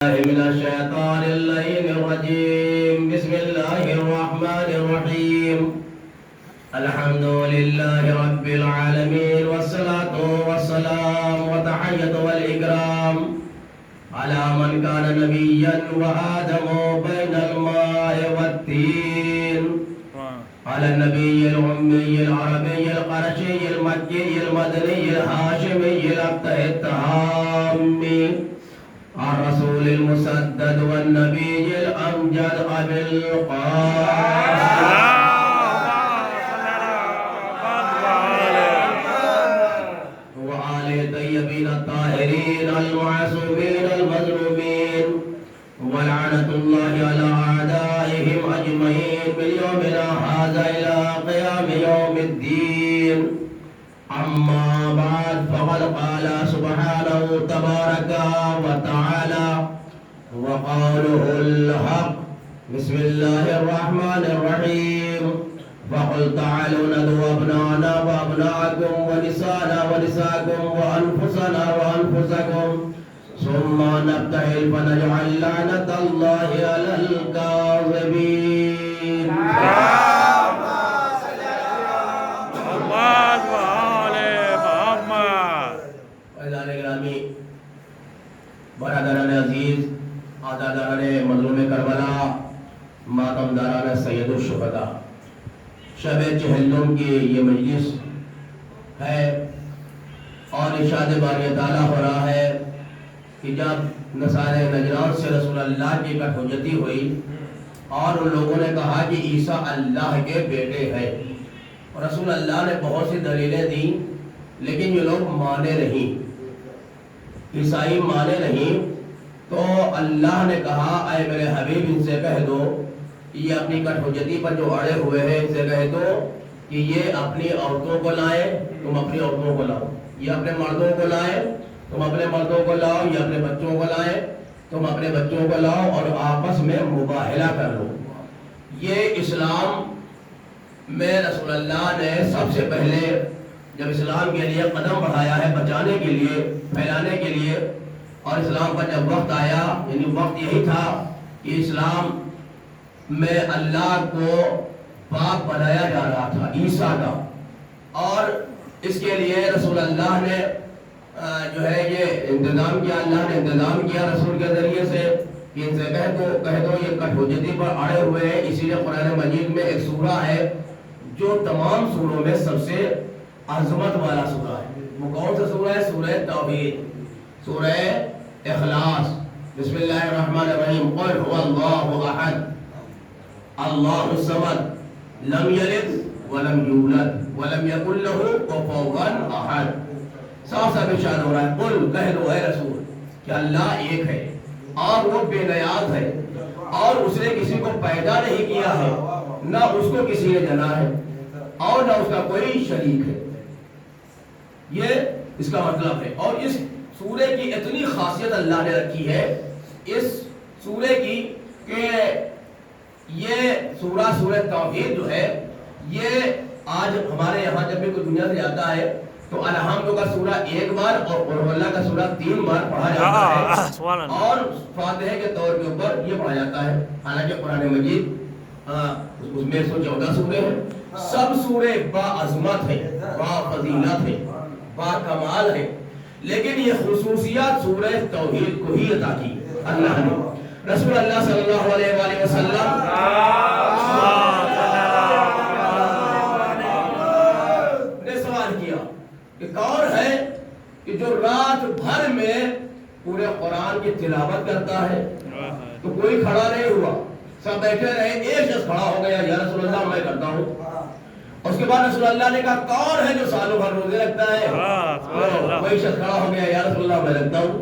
من الشيطان اللعين الرجيم. بسم الله الرحمن الرحيم. الحمد لله رب العالمين، والصلاة والسلام وتحية والإكرام على من كان نبيا وآدم بين الماء والتين، على النبي الأمي العربي القرشي المكي المدني الهاشمي الأبتهي التهامي، الرسول المسدد والنبي الأمجد أبي القاسم وآل الطيبين الطاهرين المعصومين المظلومين، ولعنة الله على أعدائهم أجمعين من يومنا هذا إلى قيام يوم الدين. أما بعد، فقد قال سبحانه تبارك وتعالى وقوله الحق. بسم الله الرحمن الرحيم. فقل تعالوا ندعو أبناءنا وأبناءكم ونساءنا ونساءكم وأنفسنا وأنفسكم ثم نبتهل فنجعل لعنة الله على الكاذبين. برادران عزیز، عزاداران مظلوم کربلا، ماتم داران سید الشہداء، شب چہلم کی یہ مجلس ہے اور ارشاد باری تعالیٰ ہو رہا ہے کہ جب نصارے نجران سے رسول اللہ کی کٹھوجتی ہوئی اور ان لوگوں نے کہا کہ عیسیٰ اللہ کے بیٹے ہیں، اور رسول اللہ نے بہت سی دلیلیں دیں لیکن یہ لوگ مانے نہیں، عیسائی مانے نہیں، تو اللہ نے کہا اے میرے حبیب ان سے کہہ دو یہ اپنی کٹھوجتی پر جو اڑے ہوئے ہیں ان سے کہہ دو کہ یہ اپنی عورتوں کو لائیں، تم اپنی عورتوں کو لاؤ، یہ اپنے مردوں کو لائیں، تم اپنے مردوں کو لاؤ، یہ اپنے بچوں کو لائیں، تم اپنے بچوں کو لاؤ اور آپس میں مباہلہ کر لو۔ یہ اسلام میں رسول اللہ نے سب سے پہلے جب اسلام کے لیے قدم بڑھایا ہے، بچانے کے لیے، پھیلانے کے لیے، اور اسلام کا جب وقت آیا، یعنی وقت یہی تھا کہ اسلام میں اللہ کو پاک بنایا جا رہا تھا عیسیٰ کا، اور اس کے لیے رسول اللہ نے جو ہے یہ انتظام کیا، اللہ نے انتظام کیا رسول کے ذریعے سے کہ ان سے کہہ دو یہ کٹھوجتی پر اڑے ہوئے ہیں۔ اسی لیے قرآن مجید میں ایک سورہ ہے جو تمام سوروں میں سب سے عظمت والا سورہ ہے۔ وہ کون سا سورہ ہے؟ سورہ توحید، سورہ اخلاص۔ بسم اللہ الرحمن الرحیم۔ قل هو اللہ احد اللہ الصمد لم یلد ولم یولد ولم یکن له کفوا احد۔ صاف صاف ارشاد ہو رہا ہے، قل کہہ دو اے رسول کہ اللہ ایک ہے اور وہ بے نیاز ہے، اور اس نے کسی کو پیدا نہیں کیا ہے، نہ اس کو کسی نے جنا ہے اور نہ اس کا کوئی شریک ہے۔ یہ اس کا مطلب ہے۔ اور اس سورے کی اتنی خاصیت اللہ نے رکھی ہے اس سورے کی کہ یہ سورہ توحید جو ہے، یہ آج ہمارے یہاں جب بھی کوئی دنیا سے جاتا ہے تو الحمد کا سورہ ایک بار اور قل هو اللہ کا سورہ 3 بار پڑھا جاتا ہے، اور فاتحہ کے طور کے اوپر یہ پڑھا جاتا ہے۔ حالانکہ قرآن مجید اس میں 114 سورے ہیں، سب سورے با عظمت ہے، با فضیلت ہے، با کمال ہے، لیکن یہ خصوصیات سورہ توحید کو ہی عطا کی اللہ نے۔ رسول اللہ صلی اللہ علیہ وآلہ وسلم نے سوال کیا کہ کون ہے کہ جو رات بھر میں پورے قرآن کی تلاوت کرتا ہے؟ تو کوئی کھڑا نہیں ہوا، سب بیٹھے رہے، ایک شخص کھڑا ہو گیا، یا رسول اللہ میں کرتا ہوں۔ اس کے بعد رسول اللہ نے کہا کون ہے جو سالوں بھر روزے رکھتا ہے؟ کوئی شخص کھڑا ہو گیا، یا رسول اللہ میں رکھتا ہوں۔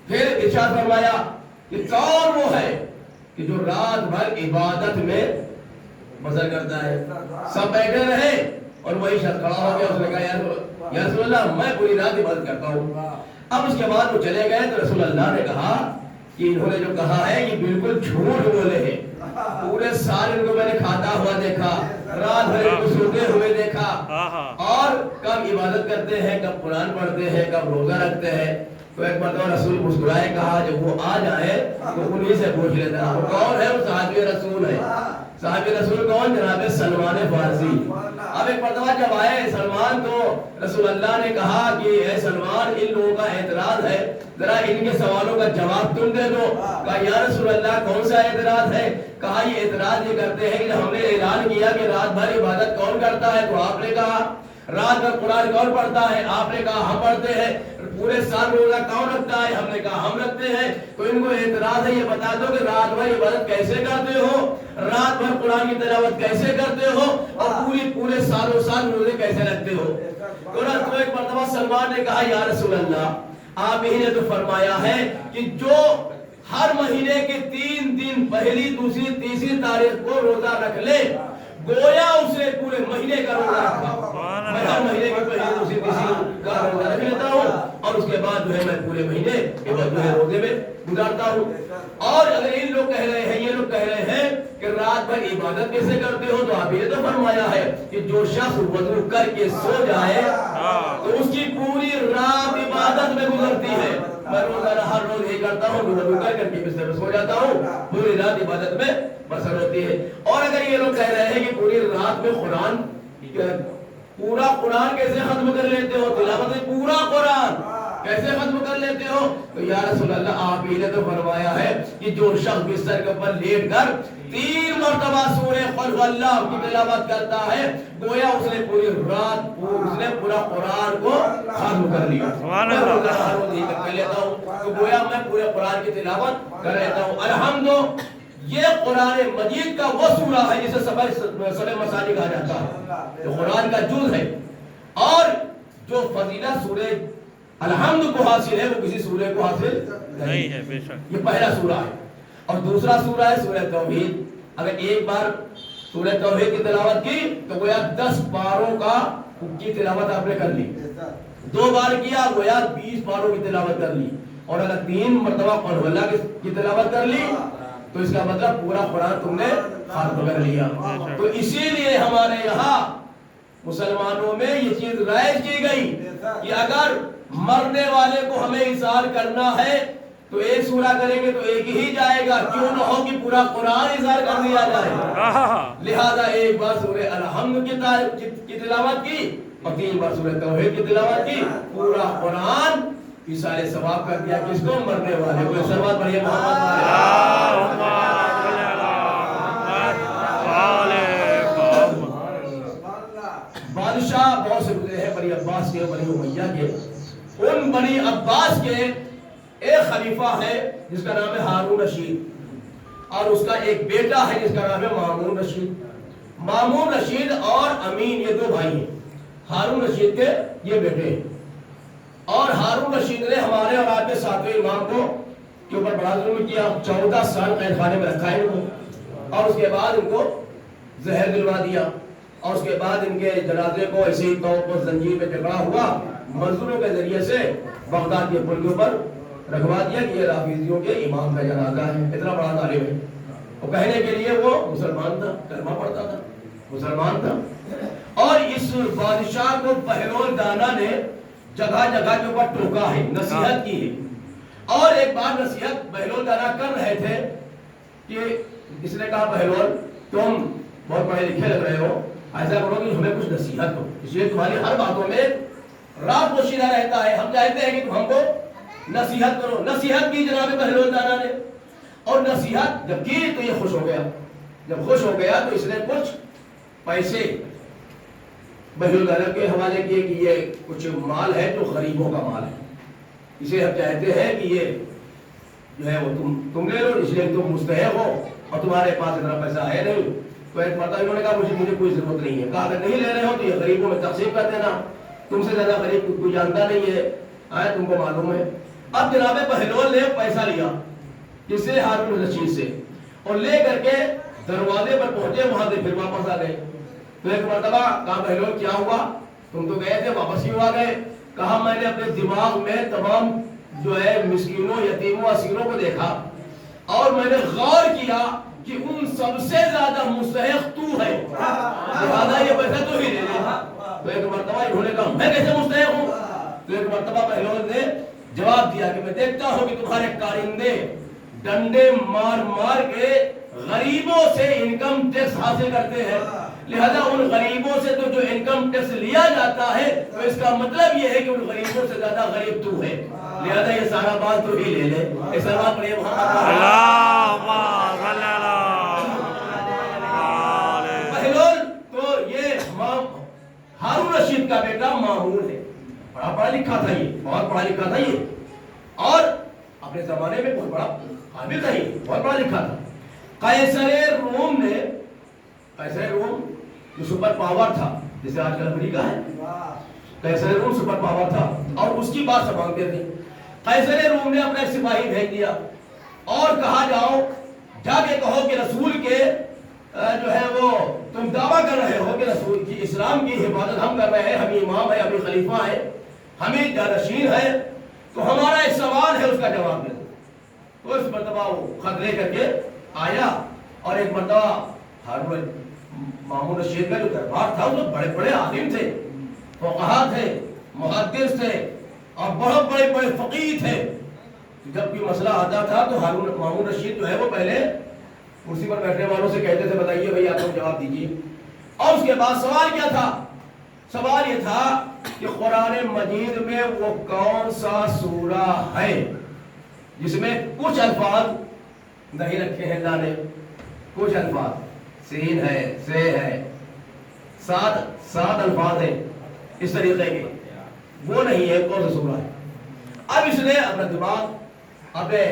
پھر ارشاد فرمایا کہ کون وہ ہے کہ جو رات بھر عبادت میں بسر کرتا ہے؟ سب بیٹھے رہے اور وہی شخص کھڑا ہو گیا، اس نے کہا یا رسول اللہ میں پوری رات عبادت کرتا ہوں۔ اب اس کے بعد وہ چلے گئے تو رسول اللہ نے کہا کہ انہوں نے جو کہا ہے یہ بالکل جھوٹ بولے ہیں، پورے سال ان کو میں نے کھاتا ہوا دیکھا، رات بھر ان کو سوتے ہوئے دیکھا، اور کب عبادت کرتے ہیں، کب قرآن پڑھتے ہیں، کب روزہ رکھتے ہیں، تو ایک مرتبہ رسول مسکرائے کہا جب وہ آ جائے تو انہیں سے پوچھ لیتا وہ کون ہے؟ وہ صحابی رسول ہے۔ صحابی رسول کون؟ جناب سلمان فارسی۔ اب ایک مرتبہ جب آئے سلمان تو رسول اللہ نے کہا کہ اے سلمان ان لوگوں کا اعتراض ہے، ذرا ان کے سوالوں کا جواب تم دے دو۔ کہا یا رسول اللہ کون سا اعتراض ہے؟ کہا یہ اعتراض یہ کرتے ہیں کہ ہم نے اعلان کیا کہ رات بھر عبادت کون کرتا ہے تو آپ نے کہا رات بھر قرآن کون پڑھتا ہے؟ آپ نے کہا ہم پڑھتے ہیں۔ پورے سال روزہ کون رکھتا ہے؟ ہم نے کہا ہم رکھتے ہیں۔ تو ان کو اعتراض ہے یہ بتا دو کہ رات بھر عبادت کیسے کرتے ہو، رات بھر قرآن کی تلاوت کیسے کرتے ہو اور پورے سالوں سال روزے کیسے رکھتے ہو؟ تو ایک مرتبہ سلمان نے کہا یا رسول اللہ آپ ہی نے تو فرمایا ہے کہ جو ہر مہینے کے 3 دن پہلی دوسری تیسری تاریخ کو روزہ رکھ لے گویا اسے پورے مہینے کا روزہ رکھا۔ میں ہر مہینے کی پہلی دوسری تیسری کا روزہ رکھ لیتا ہوں اور اس کے بعد جو ہے میں پورے مہینے کے بعد جو ہے روزے میں گزارتا ہوں۔ اور اگر ان لوگ کہہ رہے ہیں، یہ لوگ کہہ رہے ہیں کہ رات بھر عبادت کیسے کرتے ہو تو آپ یہ تو فرمایا ہے کہ جو شخص وضو کر کے سو جائے تو اس کی پوری رات عبادت میں گزرتی ہے۔ میں روزانہ ہر روز یہ کرتا ہوں، وضو کر کے بستر میں سو جاتا ہوں، پوری رات عبادت میں بسر ہوتی ہے۔ اور اگر یہ لوگ کہہ رہے ہیں کہ پوری رات میں قرآن پورا قرآن کیسے ختم کر لیتے ہو، تلاوت پورا قرآن کیسے ختم کر لیتے ہو تو یا رسول اللہ آپ ہی نے تو فرمایا ہے کہ جو شخص بستر کے اوپر لیٹ کر 3 مرتبہ سورہ قل اللہ کی تلاوت کرتا ہے گویا اس نے پوری رات اس نے پورا قرآن کو ختم کر لیا۔ میں روزہ ہر روز یہ کر لیتا ہوں تو گویا میں پورے قرآن کی تلاوت کر لیتا ہوں۔ الحمد یہ قرآن مجید کا وہ سورہ ہے جسے سبع مثانی کہا جاتا ہے، جو قرآن کا جز ہے اور جو فضیلت سورہ الحمد کو حاصل ہے وہ کسی سورہ کو حاصل نہیں ہے۔ بے شک یہ پہلا سورہ ہے۔ اور دوسرا سورہ ہے سورہ توحید۔ اگر ایک بار سورہ توحید کی تلاوت کی تو گویا 10 پاروں کی تلاوت آپ نے کر لی، 2 بار کیا گویا 20 پاروں کی تلاوت کر لی، اور اگر 3 مرتبہ قل اللہ کی تلاوت کر لی تو اس کا مطلب پورا قرآن تم نے ختم کر لیا۔ تو اسی لیے ہمارے یہاں مسلمانوں میں یہ چیز رائج کی گئی کہ اگر مرنے والے کو ہمیں اظہار کرنا ہے تو ایک سورہ کریں گے تو ایک ہی جائے گا، کیوں نہ ہو کہ پورا قرآن اظہار کر دیا جائے۔ لہذا ایک بار سورہ الحمد کی تلاوت کی اور 3 بار سورہ توحید کی تلاوت کی، پورا قرآن سارے ثواب کر دیا کس کو؟ مرنے والے کو۔ سلوات پڑھیے بادشاہ بہت سے گزرے ہیں، بنی عباس کے، بنی امیہ کے۔ ان بنی عباس کے ایک خلیفہ ہے جس کا نام ہے ہارون رشید، اور اس کا ایک بیٹا ہے جس کا نام ہے مامون رشید۔ مامون رشید اور امین یہ 2 بھائی ہیں، ہارون رشید کے یہ بیٹے ہیں۔ اور ہارون رشید نے ہمارے اور آپ کے 7ویں امام کو کے اوپر بڑا ظلم کیا، 14 سال قید خانے میں رکھا ہے ان کو، اور اس کے بعد ان کو زہر دلوا دیا، اور اس کے بعد ان کے جنازے کو ایسی طور پر زنجیر میں جکڑا ہوا مزدوروں کے ذریعے سے بغداد کے پل کے اوپر رکھوا دیا کہ یہ رافضیوں کے امام کا جنازہ ہے۔ اتنا بڑا ظالم ہے، اور کہنے کے لیے وہ مسلمان تھا، کلمہ پڑھتا تھا، مسلمان تھا۔ اور اس بادشاہ کو بہلول دانا نے جگہ جگہ کے اوپر ٹوکا ہے، نصیحت کی ہے۔ اور ایک بار نصیحت بہلول دانا کر رہے تھے کہ اس نے کہا بہلول تم بہت پڑھے لکھے لگ رہے ہو، ایسا کرو کہ ہمیں کچھ نصیحت ہو، اس لیے تمہاری ہر باتوں میں رات پوشیدہ رہتا ہے، ہم چاہتے ہیں کہ تم ہم کو نصیحت کرو۔ نصیحت کی جناب بہلول دانا نے، اور نصیحت جب کی تو یہ خوش ہو گیا۔ جب خوش ہو گیا تو اس نے کچھ پیسے بہلول دانا کے حوالے کیے کہ یہ کچھ مال ہے جو غریبوں کا مال ہے، اسے ہم چاہتے ہیں کہ یہ جو ہے وہ تم لے لو، اس لیے تم مستحق ہو اور تمہارے پاس اتنا پیسہ ہے نہیں۔ تو ایک مرتبہ انہوں نے کہا مجھے کوئی ضرورت نہیں ہے، کہا اگر نہیں لے رہے ہو تو یہ غریبوں میں تقسیم کر دینا، تم سے زیادہ غریب کوئی جانتا نہیں ہے، تم کو معلوم ہے۔ اب جناب بہلول نے پیسہ لیا کس سے؟ ہارون رشید سے، اور لے کر کے دروازے پر پہنچے، وہاں سے پھر واپس آ گئے۔ تو ایک مرتبہ کہا بہلول کیا ہوا، تم تو گئے تھے واپس کیوں آ گئے؟ کہا میں نے اپنے دماغ میں تمام جو ہے مسکینوں یتیموں اسیروں کو دیکھا اور میں نے غور کیا کہ ان سب سے زیادہ مستحق تو ہے، لہذا یہ پیسہ تو ہی لے لے۔ تو ایک مرتبہ انہوں نے کہا میں کیسے مستحق ہوں؟ تو ایک مرتبہ بہلول نے جواب دیا کہ میں دیکھتا ہوں کہ تمہارے کارندے ڈنڈے مار مار کے غریبوں سے انکم ٹیکس حاصل کرتے ہیں، لہذا ان غریبوں سے تو جو انکم ٹیکس لیا جاتا ہے تو اس کا مطلب یہ ہے کہ ان غریبوں سے زیادہ غریب تو ہے، لہذا یہ سارا بات تو ہی لے لے۔ اس اللہ پر بہلول تو یہ ہارون رشید کا بیٹا مامون ہے، بڑا پڑھا لکھا تھا یہ، بہت پڑھا لکھا تھا یہ، اور اپنے زمانے میں بہت بڑا قابل تھا، یہ بہت پڑھا لکھا تھا۔ قیصر روم نے، قیصر روم جو سپر پاور تھا جسے آج کل امریکہ ہے، قیصر روم سپر پاور تھا اور اس کی بات سب مانگتے تھے۔ قیصر روم نے اپنا سپاہی بھیج دیا اور کہا جاؤ جا کے کہو کہ رسول کے جو ہے وہ تم دعویٰ کر رہے ہو کہ رسول کی اسلام کی حفاظت ہم کر رہے ہیں، ہم امام ہے، ہم خلیفہ ہے، ہمیں جانشین ہے، تو ہمارا ایک سوال ہے اس کا جواب دے دو۔ تو اس مرتبہ وہ خط لے کر کے آیا اور ایک مرتبہ ہارون مامون رشید کا جو دربار تھا وہ بڑے بڑے عالم تھے، فقہا تھے، محدث تھے اور بہت بڑے بڑے فقیہ تھے۔ جب کوئی مسئلہ آتا تھا تو ہارون مامون رشید جو ہے وہ پہلے کرسی پر بیٹھنے والوں سے کہتے تھے بتائیے بھائی آپ کو جواب دیجیے، اور اس کے بعد سوال کیا تھا؟ سوال یہ تھا کہ قرآن مجید میں وہ کون سا سورہ ہے جس میں کچھ الفاظ نہیں رکھے ہیں اللہ نے، کچھ الفاظ سین ہے، سے ہے، سات الفاظ ہیں اس طریقے کے، وہ نہیں ہے، کون سا سورہ ہے؟ اب اس نے اپنا دماغ اپنے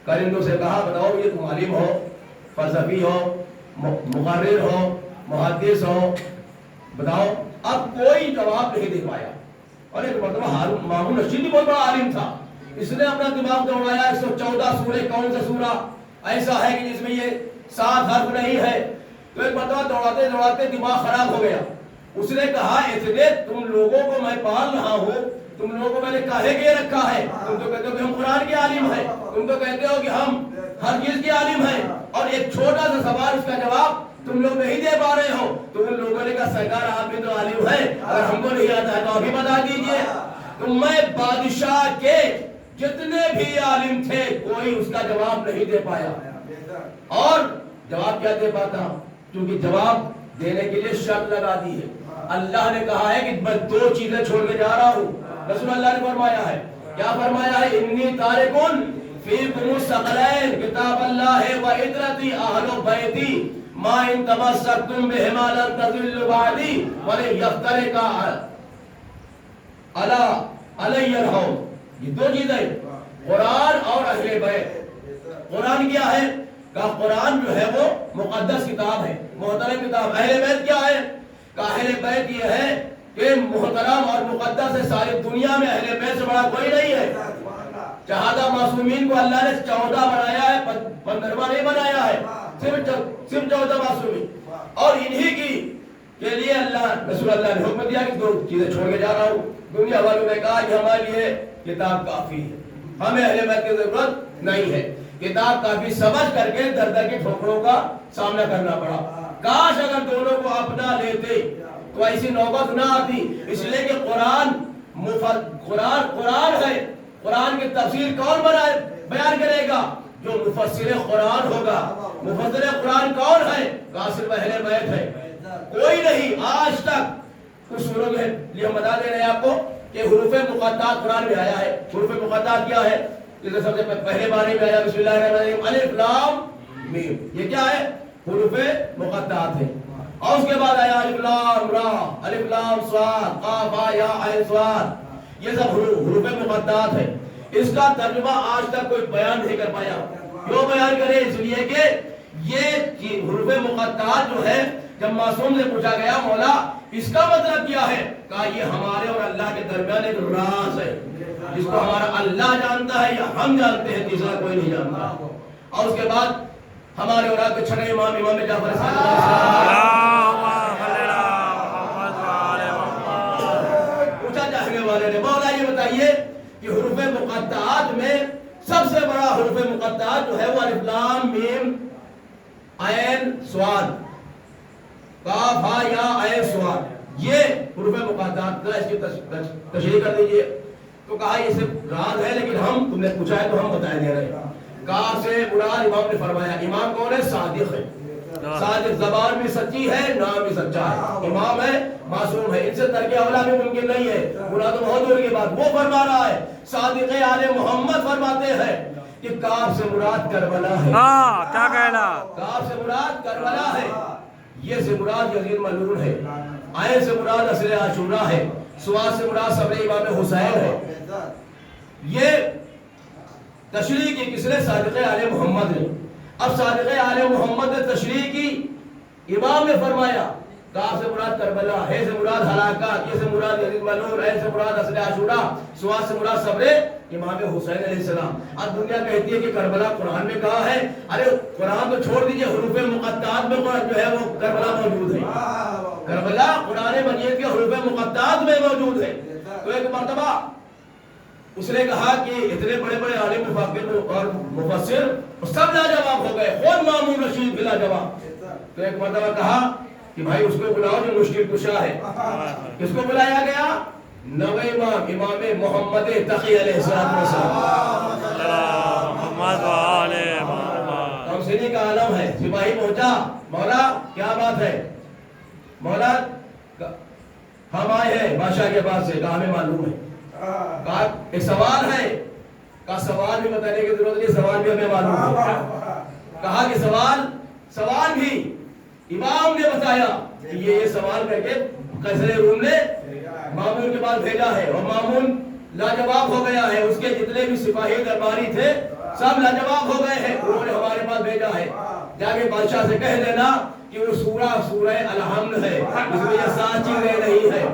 کارندوں سے کہا بتاؤ یہ تم عالم ہو، فلسفی ہو، مقرر ہو، محدث ہو، بتاؤ۔ اب کوئی جواب نہیں دے پایا، اور ایک مرتبہ ہارون مامون رشید بھی بہت بڑا عالم تھا، اس نے اپنا دماغ دوڑایا 114 سورے کون سا سورہ ایسا ہے کہ جس میں یہ 7 حرف نہیں ہے، تو ایک مرتبہ دوڑاتے دوڑاتے دماغ خراب ہو گیا۔ اس نے کہا اتنے تم لوگوں کو میں پال رہا ہوں، تم لوگوں کو میں نے کاہے کے رکھا ہے؟ تم تو کہتے ہو کہ ہم قرآن کے عالم ہیں، تم تو کہتے ہو کہ ہم ہر چیز کے عالم ہیں، اور ایک چھوٹا سا سوال اس کا جواب تم لوگ نہیں دے پا رہے ہو۔ تو ان لوگوں نے کہا سرکار آپ بھی تو عالم ہیں، اگر ہم کو نہیں آتا ہے تو ابھی بتا دیجئے۔ تو میں بادشاہ کے جتنے بھی عالم تھے کوئی اس کا جواب نہیں دے پایا، اور جواب کیا دے پاتا؟ کیونکہ جواب دینے کے لیے شرط لگا دی ہے۔ اللہ نے کہا ہے کہ میں 2 چیزیں چھوڑ کے جا رہا ہوں، رسول اللہ نے فرمایا ہے، کیا فرمایا ہے؟ انی تارکن فیکم الثقلین کتاب اللہ و عترتی اہل بیتی ما ان تمسکتم بہما لن تضلوا بعدی ولن یفترقا علی الحوض۔ یہ 2 چیزیں، قرآن اور اہل بیت۔ قرآن کیا ہے؟ کہا قرآن جو ہے وہ مقدس کتاب ہے، محترم کتاب۔ اہل بیت کیا ہے؟ کہا اہل بیت یہ ہے کہ محترم اور مقدس ہے، ساری دنیا میں اہل بیت سے بڑا کوئی نہیں ہے۔ چہادہ معصومین کو اللہ نے 14 بنایا ہے، 15واں نہیں بنایا ہے، صرف 14 معصومین، اور انہی کی کے لیے اللہ رسول اللہ نے حکم دیا کہ 2 چیزیں چھوڑ کے جا رہا ہوں۔ دنیا والوں نے کہا کہ ہمارے لیے کتاب کافی ہے، ہمیں اہل بیت کی ضرورت نہیں ہے، کتاب کافی سمجھ کر کے در در کی ٹھوکروں کا سامنا کرنا پڑا۔ کاش اگر دونوں کو اپنا لیتے تو ایسی نوبت نہ آتی، اس لیے کہ قرآن ہے، قرآن کی تفسیر کون بیان کرے گا؟ جو مفسر قرآن ہوگا۔ مفسر قرآن کون ہے؟ صرف اہل بیت ہے، کوئی نہیں آج تک۔ کچھ سوروں کے لیے ہم بتا دے رہے ہیں آپ کو کہ حروف مقطعات قرآن میں آیا ہے۔ حروف مقطعات کیا ہے؟ جیسے سب سے پہلے بارے میں آیا بسم اللہ الرحمن الرحیم الف لام میم، یہ کیا ہے؟ حروف مقطعات ہے۔ اور اس کے بعد آیا الف لام را، الف لام صاد، قاف ہا یا عین صاد، یہ سب حروف مقطعات ہے۔ اس کا ترجمہ آج تک کوئی بیان نہیں کر پایا۔ کیوں بیان کرے؟ اس لیے کہ یہ حروف مقطعات جو ہے، جب معصوم سے پوچھا گیا مولا اس کا مطلب کیا ہے؟ کہا یہ ہمارے اور اللہ کے درمیان ایک راز ہے، جس کو ہمارا اللہ جانتا ہے یا ہم جانتے ہیں، تیسرا کوئی نہیں جانتا۔ اور اس کے بعد ہمارے اور آپ کے چھٹے امام جعفر پوچھا جانے والے نے مولا یہ بتائیے کہ حروف مقطعات میں سب سے بڑا حروف مقطعات جو ہے وہ الف لام میم عین صاد، کاف ہا یا عین صاد، یہ حروف مقطعات۔ اس کی تشریح کر دیجئے۔ تو کہا یہ صرف راز ہے، لیکن ہم تم نے پوچھا ہے تو ہم بتائے دے رہے ہیں۔ کاف سے مراد امام نے فرمایا، امام کون ہے؟ صادق ہے، صادق، زبان بھی سچی ہے، نام بھی سچا ہے، امام ہے، معصوم ہے، ان سے ترک اولا بھی ممکن نہیں ہے، مراد بہت دور کی بات وہ فرما رہا ہے۔ صادق آل محمد فرماتے ہیں کہ کاف سے مراد کربلا ہے۔ کیا کہنا؟ کاف سے مراد کربلا ہے، یہ سے مراد یزید ملعون ہے، عین سے مراد عصر عاشورہ ہے، صاد سے مراد صبر امام حسین ہے۔ یہ تشریح کی کس نے؟ صادق آل محمد نے۔ اب صادق آل محمد نے تشریح کی، امام نے فرمایا کاف سے مراد کربلا، ہے سے مراد ہلاکت، یہ سے مراد یزید ملعون، عین سے مراد عصر عاشورہ، صاد سے مراد صبر امام حسین علیہ السلام۔ اب دنیا کہتی ہے کہ کربلا قرآن میں کہا ہے، ارے قرآن تو چھوڑ دیجئے، حروف مقطعات میں جو ہے وہ کربلا موجود ہے، کربلا قرآن مجید کے حروف مقطعات میں موجود ہے۔ تو ایک مرتبہ اس نے کہا کہ اتنے بڑے بڑے عالم مفکر اور مفسر سب لاجواب ہو گئے، خود مامون رشید بھی لاجواب۔ تو ایک مرتبہ کہا کہ بھائی اس کو بلاؤ جو مشکل کشا ہے۔ کس کو بلایا گیا؟ نویں امام، امام محمد تقی علیہ السلام۔ کمسنی کا عالم ہے، سپاہی پہنچا، مولا کیا بات ہے؟ مولا ہم آئے ہیں بادشاہ کے پاس سے، کہا ہمیں معلوم ہے، کہا ایک سوال ہے، کہا سوال بھی بتانے کی ضرورت نہیں، سوال بھی ہمیں معلوم ہے۔ کہا کہ سوال بھی امام نے بتایا کہ یہ سوال کر کے قیصر روم نے مامون کے پاس بھیجا ہے، اور مامون لاجواب ہو گیا ہے، اس کے جتنے بھی سپاہی درباری تھے سب لاجواب ہو گئے ہیں، انہوں نے ہمارے پاس بھیجا ہے، جا کے بادشاہ سے کہہ دینا کہ وہ سورہ الحمد ہے، اس میں یہ 7 چیزیں نہیں ہے۔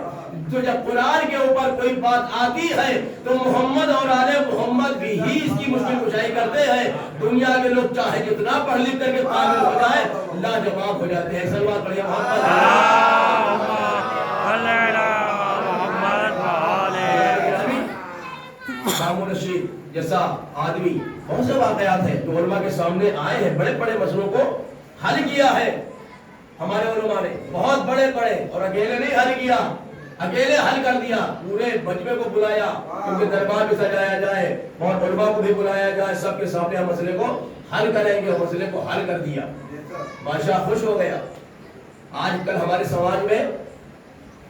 تو جب قرآن کے اوپر کوئی بات آتی ہے تو محمد اور آل محمد بھی ہی اس کی مشکل کشائی کرتے ہیں۔ دنیا کے لوگ چاہے جتنا پڑھ لکھ کر کے قابل ہو جائے، لاجواب ہو جاتے ہیں۔ سلوات پڑھیے مامون رشید جیسا آدمی، بہت سے واقعات ہیں جو علماء کے سامنے آئے ہیں، بڑے بڑے مسئلوں کو حل کیا ہے ہمارے علماء نے، بہت بڑے بڑے، اور اکیلے نہیں حل کیا، اکیلے حل کر دیا، پورے مجمع کو بلایا کیونکہ دربار بھی سجایا جائے، اور علماء کو بھی بلایا جائے، سب کے سامنے ہم مسئلے کو حل کریں گے، اور مسئلے کو حل کر دیا، بادشاہ خوش ہو گیا۔ آج کل ہمارے سماج میں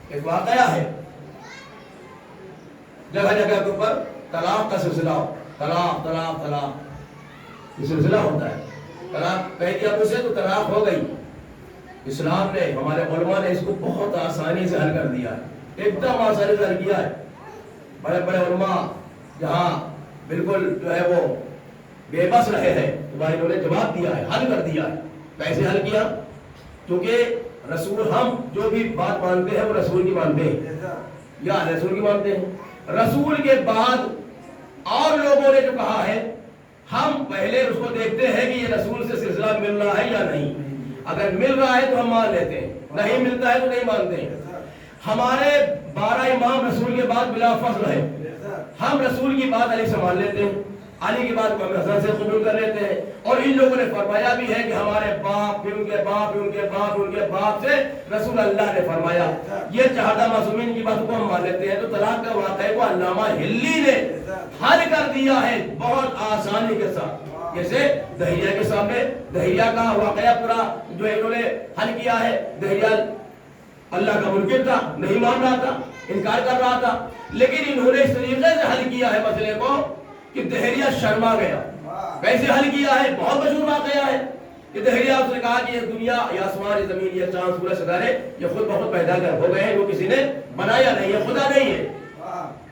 ایک واقعہ ہے، جگہ جگہ کے اوپر طلاق کا سلسلہ، طلاق طلاق طلاق یہ سلسلہ ہوتا ہے، طلاق کہہ دیا مجھ سے تو طلاق ہو گئی۔ اسلام نے، ہمارے علماء نے اس کو بہت آسانی سے حل کر دیا ہے، ایک دم آسانی سے حل کیا ہے۔ بڑے بڑے علماء جہاں بالکل جو ہے وہ بے بس رہے ہیں، انہوں نے جواب دیا ہے، حل کر دیا ہے۔ کیسے حل کیا؟ کیونکہ رسول، ہم جو بھی بات مانتے ہیں وہ رسول کی مانتے ہیں یا رسول کی مانتے ہیں، رسول کے بعد اور لوگوں نے جو کہا ہے ہم پہلے اس کو دیکھتے ہیں کہ یہ رسول سے سلسلہ مل رہا ہے یا نہیں، اگر مل رہا ہے تو ہم مان لیتے ہیں، نہیں ملتا ہے تو نہیں مانتے ہیں۔ ہمارے 12 امام رسول کے بعد بلا فخر ہے، ہم رسول کی بات علی سے مان لیتے ہیں، علی کی بات کو ہم حسن سے قبول کر لیتے ہیں، اور ان لوگوں نے فرمایا بھی ہے کہ ہمارے باپ پھر ان کے باپ پھر ان کے باپ ان کے باپ سے رسول اللہ نے فرمایا، یہ چہادہ معصومین کی بات کو ہم مان لیتے ہیں۔ تو طلاق کا واقعہ کو علامہ ہلی نے حل کر دیا ہے بہت آسانی کے ساتھ، جیسے دہیا کے سامنے دہیا کا واقعہ پورا جو انہوں نے حل کیا ہے۔ دہیا اللہ کا منکر تھا، نہیں مان رہا تھا، انکار کر رہا تھا، لیکن انہوں نے اس طریقے سے حل کیا ہے مسئلے کو کہ دہیا شرما گیا۔ کیسے حل کیا ہے؟ بہت مشہور واقعہ ہے کہ دہیا اس نے کہا کہ یہ دنیا، یہ آسمان، یہ زمین، یہ چاند، سورج، ستارے یہ خود بخود پیدا ہو گئے ہیں، وہ کسی نے بنایا نہیں ہے، خدا نہیں ہے،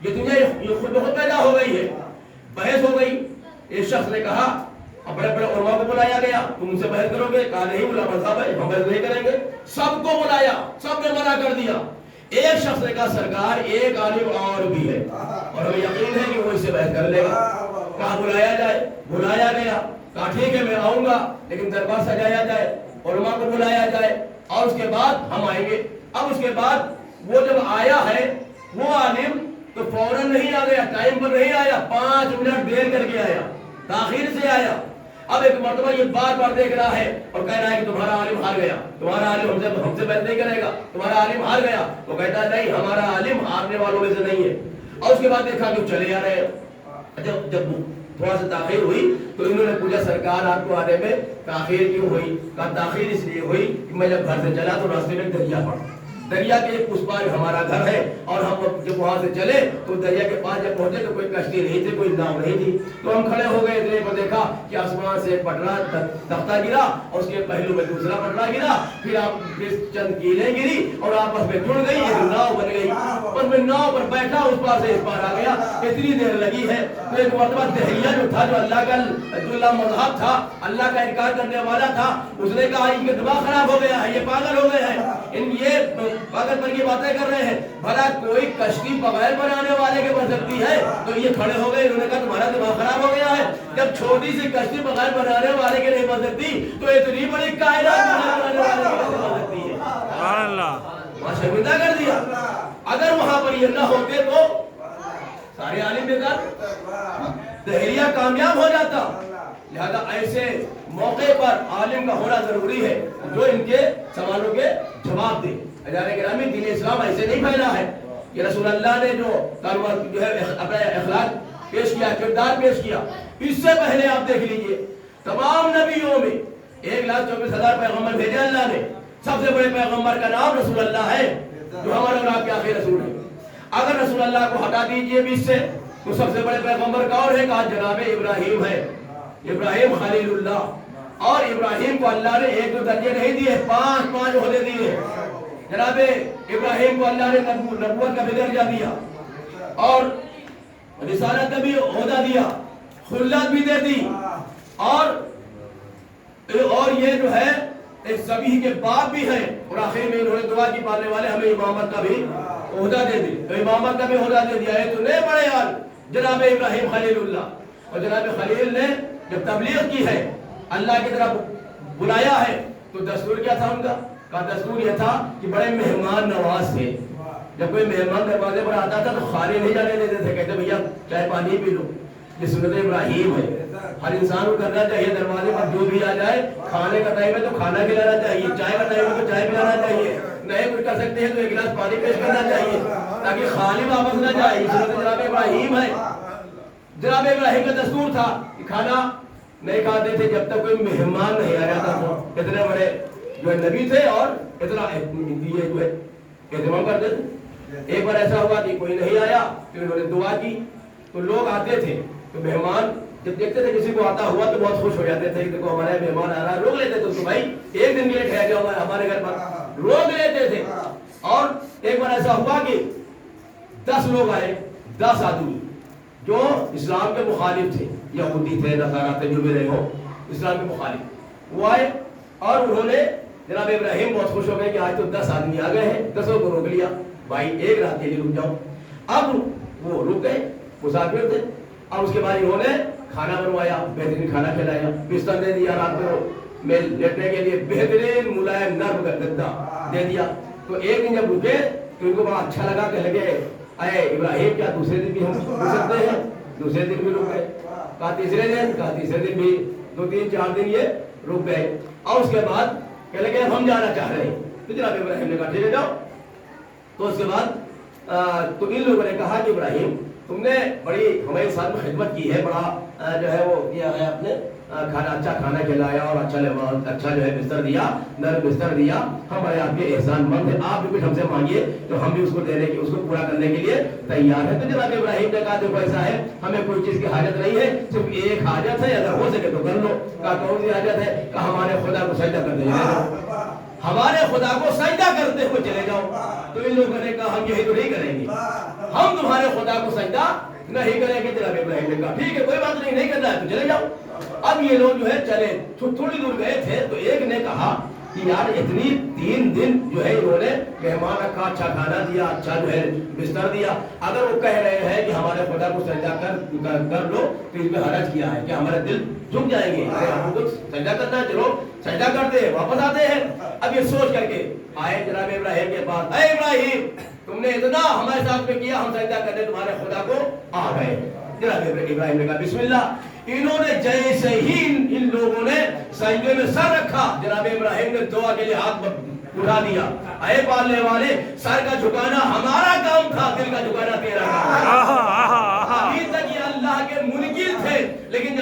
یہ دنیا یہ خود بخود پیدا ہو گئی ہے۔ بحث ہو گئی، ایک شخص نے کہا، اب بڑے بڑے علماء کو بلایا گیا، تم ان سے بحث کرو گے؟ کہا نہیں، علماء صاحب ہے، ہم بحث نہیں کریں گے۔ سب کو بلایا، سب نے منع کر دیا۔ ایک شخص نے کہا سرکار ایک عالم اور بھی ہے اور ہمیں یقین ہے کہ وہ اس سے بحث کر لے گا۔ کہا بلایا جائے، بلایا گیا، کہا ٹھیک ہے میں آؤں گا، لیکن دربار سجایا جائے، علماء کو بلایا جائے، اور اس کے بعد ہم آئیں گے۔ اب اس کے بعد وہ جب آیا ہے وہ عالم تو فوراً نہیں آ گیا، ٹائم پر نہیں آیا، 5 منٹ دیر کر کے آیا، تاخیر سے آیا۔ اب ایک مرتبہ یہ بار بار دیکھ رہا ہے اور کہہ رہا ہے کہ تمہارا عالم ہار گیا، تمہارا عالم ہم سے بحث نہیں کرے گا، تمہارا عالم ہار گیا۔ وہ کہتا ہے نہیں، ہمارا عالم ہارنے والوں میں سے نہیں ہے، اور اس کے بعد دیکھا کہ چلے آ رہے ہیں. جب تھوڑا سا تاخیر ہوئی تو انہوں نے پوچھا سرکار آپ کو آنے میں تاخیر کیوں ہوئی؟ کہا تاخیر اس لیے ہوئی کہ میں جب گھر سے چلا تو راستے میں دریا پڑا. دریا کے اس پار ہمارا گھر ہے اور ہم جب وہاں سے چلے تو دریا کے پاس جب پہنچے تو کوئی کشتی نہیں تھی, کوئی ناؤ نہیں تھی. تو ہم کھڑے ہو گئے, اتنے کو دیکھا کہ آسمان سے ایک پٹرا تختہ گرا اور اس کے پہلو میں دوسرا پٹرا گرا, پھر آپ چند کیلیں گری اور آپس میں جڑ گئی, ایک ناؤ بن گئی. اور میں ناؤ پر بیٹھا اس پار سے اس پار آ گیا, اتنی دیر لگی ہے. تو ایک مرتبہ دہریہ جو تھا, جو اللہ کا مذہب تھا, اللہ کا انکار کرنے والا تھا, اس نے کہا ان کا دماغ خراب ہو گیا ہے, یہ پاگل ہو گئے ہیں, یہ پاگل پر یہ باتیں کر رہے ہیں. بھلا کوئی کشتی بغیر بنانے والے کے بن سکتی ہے؟ تو یہ کھڑے ہو گئے, انہوں نے کہا تمہارا دماغ خراب ہو گیا ہے. جب چھوٹی سی کشتی بغیر بنانے والے کے نہیں بن سکتی تو اتنی بڑی کائنات بنانے والے کے کیسے بن سکتی ہے؟ سبحان اللہ, وہاں شرمندہ کر دیا. اگر وہاں پر یہ نہ ہوتے تو سارے عالم بیکار, دہریہ کامیاب ہو جاتا. لہذا ایسے موقع پر عالم کا ہونا ضروری ہے جو ان کے سوالوں کے جواب دے. عزیزان گرامی, دین اسلام ایسے نہیں پھیلا ہے. یہ رسول اللہ نے جو ہے اپنا اخلاق پیش کیا, کردار پیش کیا, اس سے پہلے آپ دیکھ لیجئے تمام نبیوں میں 1,24,000 پیغمبر بھیجے اللہ نے. سب سے بڑے پیغمبر کا نام رسول اللہ ہے جو ہمارے اور آپ کے آخری رسول ہے. اگر رسول اللہ کو ہٹا دیجئے بیچ سے تو سب سے بڑے پیغمبر کون ہے؟ کہا جناب ابراہیم ہے, ابراہیم خلیل اللہ. اور ابراہیم کو اللہ نے ایک دو درجے نہیں دیے, 5 عہدے دیے. جناب ابراہیم کو اللہ نے نبوت کا بھی درجہ دیا اور رسالت کا بھی عہدہ دیا, خلت بھی دے دی, اور یہ جو ہے ایک ذبیح کے باپ بھی ہیں. اور آخر میں انہوں نے دعا کی پانے والے ہمیں امامت کا بھی عہدہ دے دی, تو امامت کا بھی عہدہ دے دیا ہے. تو نہیں بڑے یار جناب ابراہیم خلیل اللہ. اور جناب خلیل نے جب تبلیغ کی ہے, اللہ کی طرف بلایا ہے, تو دستور کیا تھا ان کا؟ کا دستور یہ تھا کہ بڑے مہمان نواز تھے. جب کوئی مہمان دروازے پر آتا تھا تو خالی نہیں جانے دیتے تھے, کہتے بھیا چائے پانی پی لو. یہ سنت ابراہیم ہے, ہر انسان کو کرنا چاہیے. دروازے پر جو بھی آ جائے, کھانے کا ٹائم ہے تو کھانا کھلانا چاہیے, چائے کا ٹائم ہے تو چائے پلانا چاہیے, نہیں کچھ کر سکتے ہیں تو ایک گلاس پانی پیش کرنا چاہیے تاکہ خالی واپس نہ جائے. یہ سنت جناب ابراہیم ہے. جناب ابراہیم کا دستور تھا کہ کھانا نہیں کھاتے تھے جب تک کوئی مہمان نہیں آ جاتا تھا. اتنے بڑے جو ہے نبی تھے اور اتنا یہ جو ہے اہتمام کرتے تھے. ایک بار ایسا ہوا کہ کوئی نہیں آیا تو انہوں نے دعا کی, تو لوگ آتے تھے تو مہمان جب دیکھتے تھے کسی کو آتا ہوا تو بہت خوش ہو جاتے تھے کہ دیکھو ہمارے مہمان آ رہا ہے, روک لیتے تھے تو بھائی ایک دن کے لیے ٹھہر جاؤ ہمارے گھر پر, روک لیتے تھے. اور ایک بار ایسا ہوا کہ 10 لوگ آئے, 10 آدمی جو اسلام کے مخالف تھے, یہودی تھے, نصارا تھے, جو بھی رہے ہو اسلام کے مخالف, وہ آئے اور انہوں نے جناب ابراہیم بہت خوش ہو گئے کہ آج تو 10 آدمی آ گئے ہیں, 10 کو روک لیا, بھائی ایک رات کے لیے رک جاؤ. اب وہ رک گئے, مسافر تھے. اب اس کے بعد انہوں نے کھانا بنوایا, بہترین کھانا کھلایا, بستر دے دیا, رات میں لیٹنے کے لیے بہترین ملائم نرم گدا دے دیا. تو ایک دن جب رکے تو ان کو بڑا اچھا لگا, کہ لگے اے ابراہیم کیا دوسرے دن بھی ہم رک سکتے ہیں؟ دوسرے دن بھی رک گئے. کہا تیسرے دن, کہا تیسرے دن بھی, 2-3-4 دن یہ رک گئے. اور اس کے بعد کہ لگے ہم جانا چاہ رہے ہیں. تو جناب ابراہیم نے کہا ٹھیک ہے جاؤ. تو اس کے بعد تو ان لوگوں نے کہا کہ ابراہیم تم نے بڑی ہمارے ساتھ میں خدمت کی ہے, بڑا جو ہے وہ کیا ہے, آپ نے کھانا اچھا کھانا کھلایا اور اچھا جو ہے بستر دیا, نرم بستر دیا. ہم بڑے آپ کے احسان مند ہیں, آپ بھی کچھ ہم سے مانگیے تو ہم بھی اس کو دینے کی, اس کو پورا کرنے کے لیے تیار ہیں. تو جناب ابراہیم نے کہا دیکھو ایسا ہے, ہمیں کوئی چیز کی حاجت نہیں ہے, صرف ایک حاجت ہے, اگر ہو سکے تو کر لو. کہا کون سی حاجت ہے؟ کہ ہمارے خدا کو سجدہ کر دیں, ہمارے خدا کو سجدہ کرتے ہوئے چلے جاؤ. تو ان لوگوں نے کہا ہم یہی تو نہیں کریں گے, ہم تمہارے خدا کو سجدہ نہیں کریں گے. جناب ابراہیم نے کہا ٹھیک ہے کوئی بات نہیں کرنا ہے تو چلے جاؤ. اب یہ لوگ جو ہے چلے, تھوڑی دور گئے تھے تو ایک نے کہا کہ یار اتنی 3 دن جو ہے انہوں نے مہمان رکھا, اچھا کھانا دیا, اچھا جو ہے بستر دیا, اگر وہ کہہ رہے ہیں کہ ہمارے خدا کو سجدہ کر لو تو اس میں حرج کیا ہے کہ ہمارے دل جھک جائیں گے, ہم کو سجدہ کرنا ہے, چلو سجدہ کرتے ہیں, واپس آتے ہیں. اب یہ سوچ کر کے آئے جناب ابراہیم کے پاس, اے ابراہیم تم نے اتنا ہمارے ساتھ میں کیا, ہم سجدہ کرنے تمہارے خدا کو آ گئے. جناب ابراہیم نے کہا بسم اللہ. انہوں نے جیسے ہی ان لوگوں نے سجدے میں سر رکھا, جناب ابراہیم نے دعا کے لیے ہاتھ اٹھا دیا. اے پالنے والے سر کا جھکانا ہمارا کام تھا, دل کا جھکانا تیرا کام. ابھی تک یہ اللہ کے منکر تھے, لیکن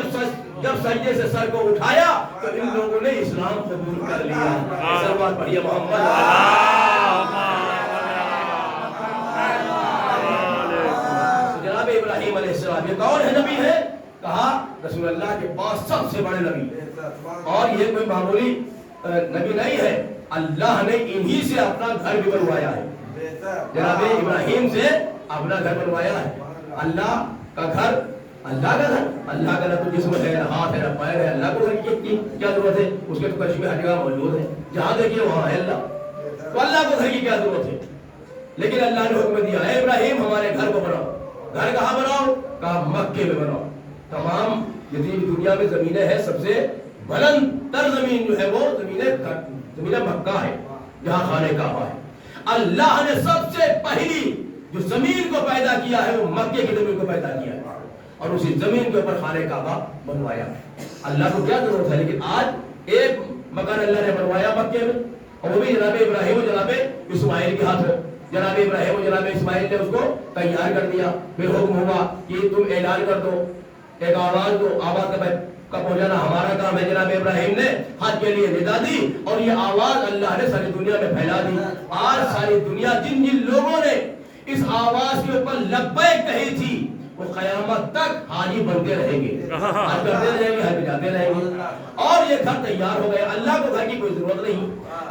جب سجدے سے سر کو اٹھایا تو ان لوگوں نے اسلام قبول کر لیا. سلوات پڑھیے محمد. جناب ابراہیم علیہ السلام یہ کون ہے نبی ہے؟ کہا رسول اللہ کے پاس سب سے بڑے نبی, اور یہ کوئی معمولی نبی نہیں ہے. اللہ نے انہی سے اپنا گھر بھی بنوایا ہے. جناب ابراہیم سے اپنا گھر بنوایا ہے. اللہ کا گھر, اللہ کا گھر, اللہ کا نہ تو جسم ہے, نہ ہاتھ ہے, نہ پیر ہے. اللہ کو گھر کی کیا ضرورت ہے؟ اس کے تو کشمیر ہر جگہ موجود ہے, جہاں دیکھیے وہاں ہے اللہ. تو اللہ کو گھر کی کیا ضرورت ہے؟ لیکن اللہ نے حکم دیا اے ابراہیم ہمارے گھر کو بناؤ. گھر کہاں بناؤ؟ کہا مکے میں بناؤ. تمام جتنی دنیا میں زمینیں ہیں سب سے بلند تر زمین جو ہے وہ زمین مکہ ہے, جہاں خانہ کعبہ ہے. اللہ نے سب سے پہلی جو زمین کو پیدا کیا ہے وہ مکے کی زمین کو پیدا کیا ہے, اور اسی زمین کے اوپر خانہ کعبہ بنوایا. اللہ کو کیا ضرورت ہے؟ لیکن آج ایک مکان اللہ نے بنوایا مکے میں, اور وہ بھی جناب ابراہیم و جناب اسماعیل کے ہاتھ میں. جناب ابراہیم و جناب اسماعیل نے اس کو تیار کر دیا. پھر حکم ہوا کہ تم اعلان کر دو, ایک آواز دو, آواز کا پہنچانا ہمارا کام ہے. جناب ابراہیم نے حج کے لیے ندا دی, اور یہ آواز اللہ نے ساری دنیا میں پھیلا دی. آج ساری دنیا جن جن لوگوں نے اس آواز کے اوپر لبیک کہی تھی وہ قیامت تک حاجی بنتے رہیں گے, حج کرتے رہیں گے, حج جاتے رہیں گے. اور یہ گھر تیار ہو گئے. اللہ کو گھر کی کوئی ضرورت نہیں.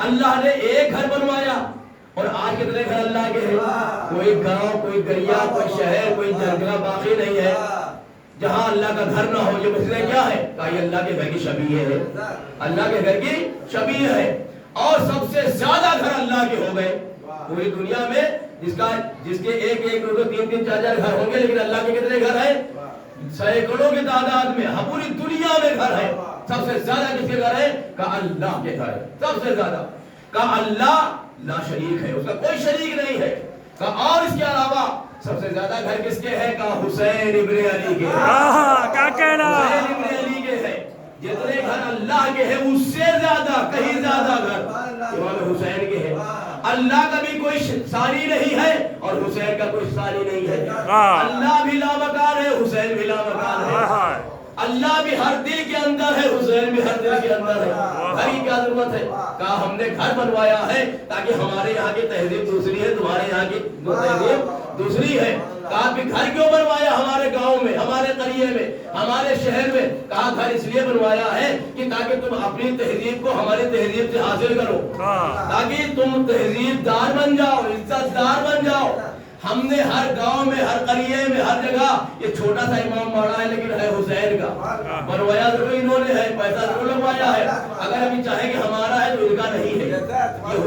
اللہ نے ایک گھر بنوایا, اور آج کتنے گھر اللہ کے ہیں؟ کوئی گاؤں, کوئی دریا, کوئی شہر, کوئی جنگلہ باقی نہیں ہے جہاں اللہ کا گھر نہ ہو. یہ مسئلہ کیا ہے؟ کہ یہ اللہ کے گھر کی شبیہ ہے, اللہ کے گھر کی شبیہ ہے. اور سب سے زیادہ گھر اللہ کے ہو گئے پوری دنیا میں, جس کے ایک ایک دو دو تین تین چار چار گھر ہوں گے, لیکن اللہ کے کتنے گھر ہیں؟ سینکڑوں کی تعداد میں. ہاں پوری دنیا میں گھر ہے. سب سے زیادہ کس کے گھر ہے؟ کہ اللہ کے گھر ہے. سب سے زیادہ کہ اللہ لا شریک ہے, اس کا کوئی شریک نہیں ہے. کہ اور اس کے علاوہ سب سے زیادہ گھر کس کے ہیں؟ کہ حسین ابن علی کے. کیا کہنا؟ حسین ابن علی کے ہیں. جتنے گھر اللہ کے ہیں اس سے زیادہ, کہیں زیادہ گھر امام حسین کے ہیں. اللہ کا بھی کوئی ثانی نہیں ہے اور حسین کا کوئی ثانی نہیں ہے. اللہ بھی لامکان ہے, حسین بھی لامکان ہے. اللہ بھی ہر دل کے اندر ہے, حسین بھی ہر دل کے اندر ہے. گھر کی کیا ضرورت ہے؟ کہا ہم نے گھر بنوایا ہے تاکہ ہمارے یہاں کی تہذیب دوسری ہے, تمہارے یہاں کی تہذیب دوسری ہے. کہا کہ گھر کیوں بنوایا ہمارے گاؤں میں, ہمارے قریے میں, ہمارے شہر میں؟ کہا گھر اس لیے بنوایا ہے کہ تاکہ تم اپنی تہذیب کو ہماری تہذیب سے حاصل کرو, تاکہ تم تہذیب دار بن جاؤ, عزت دار بن جاؤ. ہم نے ہر گاؤں میں, ہر قریے میں, ہر جگہ یہ چھوٹا سا امام باڑا ہے لیکن ہے حسین کا. بنوایا ضرور انہوں نے ہے, پیسہ ضرور لگوایا ہے. اگر ابھی چاہیں کہ ہمارا ہے تو ان کا نہیں ہے, یہ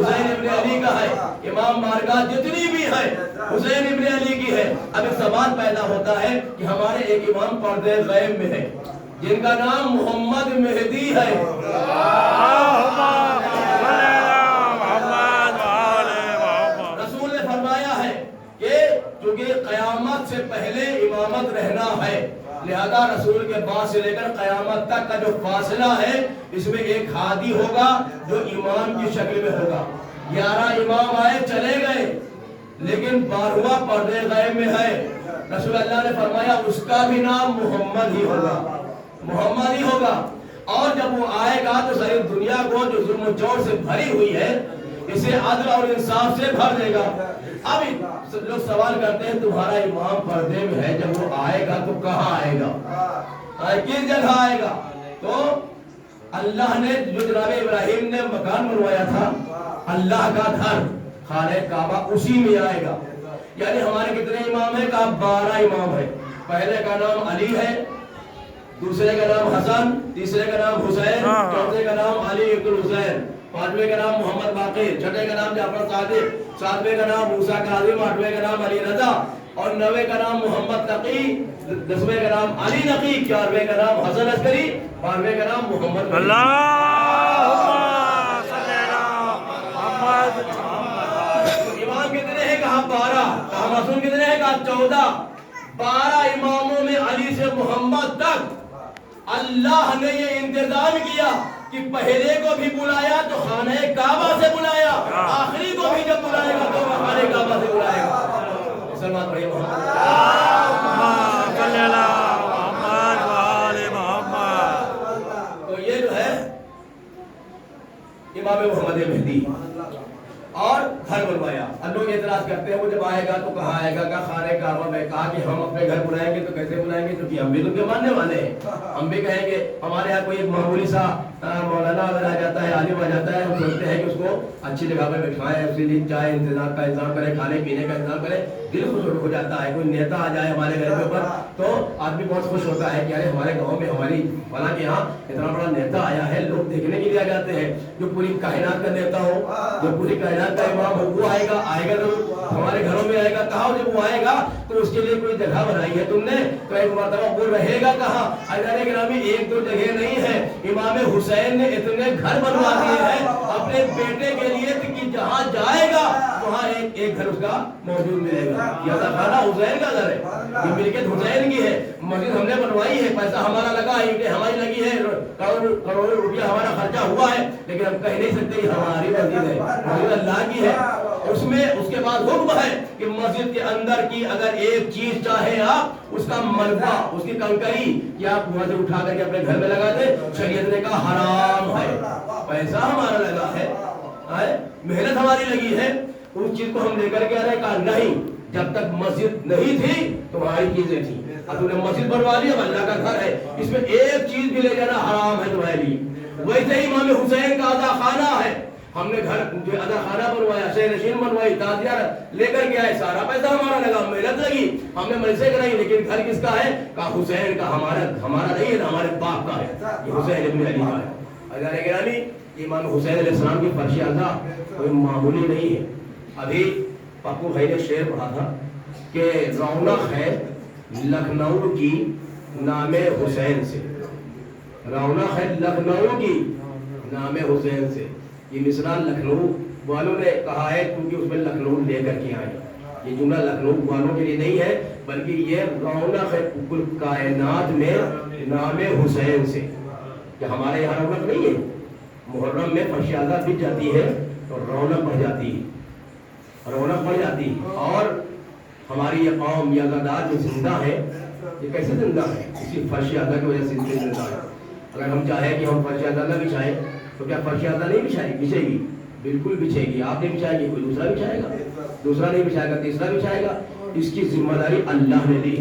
حسین ابن علی کا ہے. امام بارگاہ جتنی بھی ہے حسین ابن علی کی ہے. اب ایک سوال پیدا ہوتا ہے کہ ہمارے ایک امام پردے غیب میں ہے جن کا نام محمد مہدی ہے. رسول نے فرمایا ہے کہ چونکہ قیامت سے پہلے امامت رہنا ہے, لہذا رسول کے بعد سے لے کر قیامت تک کا جو فاصلہ ہے اس میں ایک ہادی ہوگا جو امام کی شکل میں ہوگا. 11 امام آئے چلے گئے, لیکن 12واں پردے غیب میں ہے. رسول اللہ نے فرمایا اس کا بھی نام محمد ہی ہوگا, محمد ہی ہوگا. اور جب وہ آئے گا تو ساری دنیا کو جو ظلم و جور سے بھری ہوئی ہے اسے عدل اور انصاف سے بھر دے گا. اب لوگ سوال کرتے ہیں تمہارا امام پردے میں ہے, جب وہ آئے گا تو کہاں آئے گا, کس جگہ آئے گا؟ تو اللہ نے جو جناب ابراہیم نے مکان بنوایا تھا اللہ کا گھر خانہ کعبہ اسی میں آئے گا. یعنی ہمارے کتنے امام ہیں؟ کہ 12 امام ہیں. پہلے کا نام علی ہے, دوسرے کا نام حسن, تیسرے کا نام حسین, چوتھے کا نام علی ابن الحسین, پانچویں کا نام محمد باقر, چھٹے کا نام جعفر صادق, ساتویں کا نام موسیٰ کاظم, آٹھویں کا نام علی رضا, اور 9ویں کا نام محمد تقی, 10ویں کا نام علی نقی, 11ویں کا نام حسن عسکری, 12ویں کا نام محمد. امام کتنے ہیں؟ کہا 12. کہا معصوم کتنے ہیں؟ کہا 14. 12 اماموں میں علی سے محمد تک اللہ نے یہ انتظام کیا کہ پہلے کو بھی بلایا تو خانہ کعبہ سے بلایا، آخری کو بھی جب بلائے گا تو وہ خانہ کعبہ سے بلائے گا۔ مسلمان پڑھیے محمد تو یہ جو ہے امام محمد مہدی اور گھر بنوایا۔ اب لوگ اعتراض کرتے ہیں وہ جب آئے گا تو کہاں آئے گا؟ کہ خانہ کعبہ میں کہا کہ ہم اپنے گھر بلائیں گے تو کیسے بلائیں گے؟ کیونکہ ہم بھی تو کے ماننے والے ہیں، ہم بھی کہیں گے ہمارے یہاں کوئی ایک معمولی سا مولانا اگر آ جاتا ہے، عالم آ جاتا ہے، ہم سوچتے ہیں کہ اس کو اچھی جگہ پہ بٹھائیں، اس کے لیے چائے انتظام کا انتظام کریں، کھانے پینے کا انتظام کریں، دل خوش ہو جاتا ہے۔ کوئی نیتا آ جائے ہمارے گھر کے اوپر تو آدمی بہت خوش ہوتا ہے کہ ارے ہمارے گاؤں میں ہماری فلاں کے یہاں اتنا بڑا نیتا آیا ہے، لوگ دیکھنے کے لیے آ جاتے ہیں۔ جو پوری کائنات کا نیتا ہو، جو پوری کائنات کا امام ہو، وہ آئے گا تو ہمارے گھروں میں آئے گا۔ کہاں جب وہ آئے گا تو اس کے لیے کوئی جگہ بنائی ہے تم نے؟ تو ایک مرتبہ وہ رہے گا کہاں؟ حضرت گرامی ایک دو جگہ نہیں ہے، امام حسین نے اتنے گھر بنوا دیے ہیں اپنے بیٹے کے لیے کہ جہاں جائے گا وہاں ایک گھر اس کا موجود ملے گا۔ یہ خانہ حسین کا گھر ہے، یہ ملکیت حسین کی ہے، مسجد ہم نے بنوائی ہے، پیسہ ہمارا لگا ہے، اینٹیں ہماری لگی ہے، کروڑوں روپیہ ہمارا خرچہ ہوا ہے، لیکن ہم کہہ نہیں سکتے یہ ہماری مسجد ہے، مسجد اللہ کی ہے۔ اس میں اس کے بعد حکم ہے کہ مسجد کے اندر کی اگر ایک چیز چاہے آپ، اس کا ملبہ، اس کی کنکری کیا آپ وہاں سے اٹھا کر کے اپنے گھر میں لگا دیں، شریعت نے کہا حرام ہے۔ پیسہ ہمارا لگا ہے، محنت ہماری لگی ہے، اس چیز کو ہم لے کر کے آ رہے، کہا نہیں، جب تک مسجد نہیں تھی تمہاری چیزیں تھیں، اب تم نے مسجد بنوا لی، اب اللہ کا گھر ہے، اس میں ایک چیز بھی لے جانا حرام ہے تمہارے لیے۔ ویسے ہی امام حسین کا عزا خانہ ہے، ہم نے گھر جو عزا خانہ بنوایا، شہر نشین بنوائی، تعزیہ لے کر کے آئے، سارا پیسہ ہمارا لگا، محنت لگی، ہم نے مجلسیں کرائی، لیکن گھر کس کا ہے؟ کہا حسین کا، ہمارا نہیں ہے، ہمارے باپ کا ہے، یہ حسین ابن علی کا ہے۔ عزیزان گرامی، امام حسین علیہ السلام کی فرش عزا کوئی معمولی نہیں ہے۔ ابھی پپو بھائی نے شعر پڑھا تھا کہ رونق ہے لکھنؤ کی نام حسین سے، رونق ہے لکھنؤ کی نام حسین سے۔ یہ مصرع لکھنؤ والوں نے کہا ہے کیونکہ اس میں لکھنؤ لے کر کے آئے، یہ جملہ لکھنؤ والوں کے لیے نہیں ہے بلکہ یہ رونق ہے کل کائنات میں نام حسین سے، کہ ہمارے یہاں رونق نہیں ہے، محرم میں فرش عزا بچ جاتی ہے تو رونق بڑھ جاتی ہے، رونق بڑھ جاتی ہے۔ اور ہماری یہ قوم یہ عزادار جو زندہ ہے، یہ کیسے زندہ ہے؟ اسی فرش عزا کی وجہ سے زندہ ہے۔ اگر ہم چاہیں کہ ہم فرش عزا نہ بچھائیں تو کیا فرش عزا نہیں بچھے گی؟ بالکل بچھے گی۔ آپ نہیں بچھائیں گے، کوئی دوسرا بچھائے گا، دوسرا نہیں بچھائے گا، تیسرا بچھائے گا۔ اس کی ذمہ داری اللہ نے دی،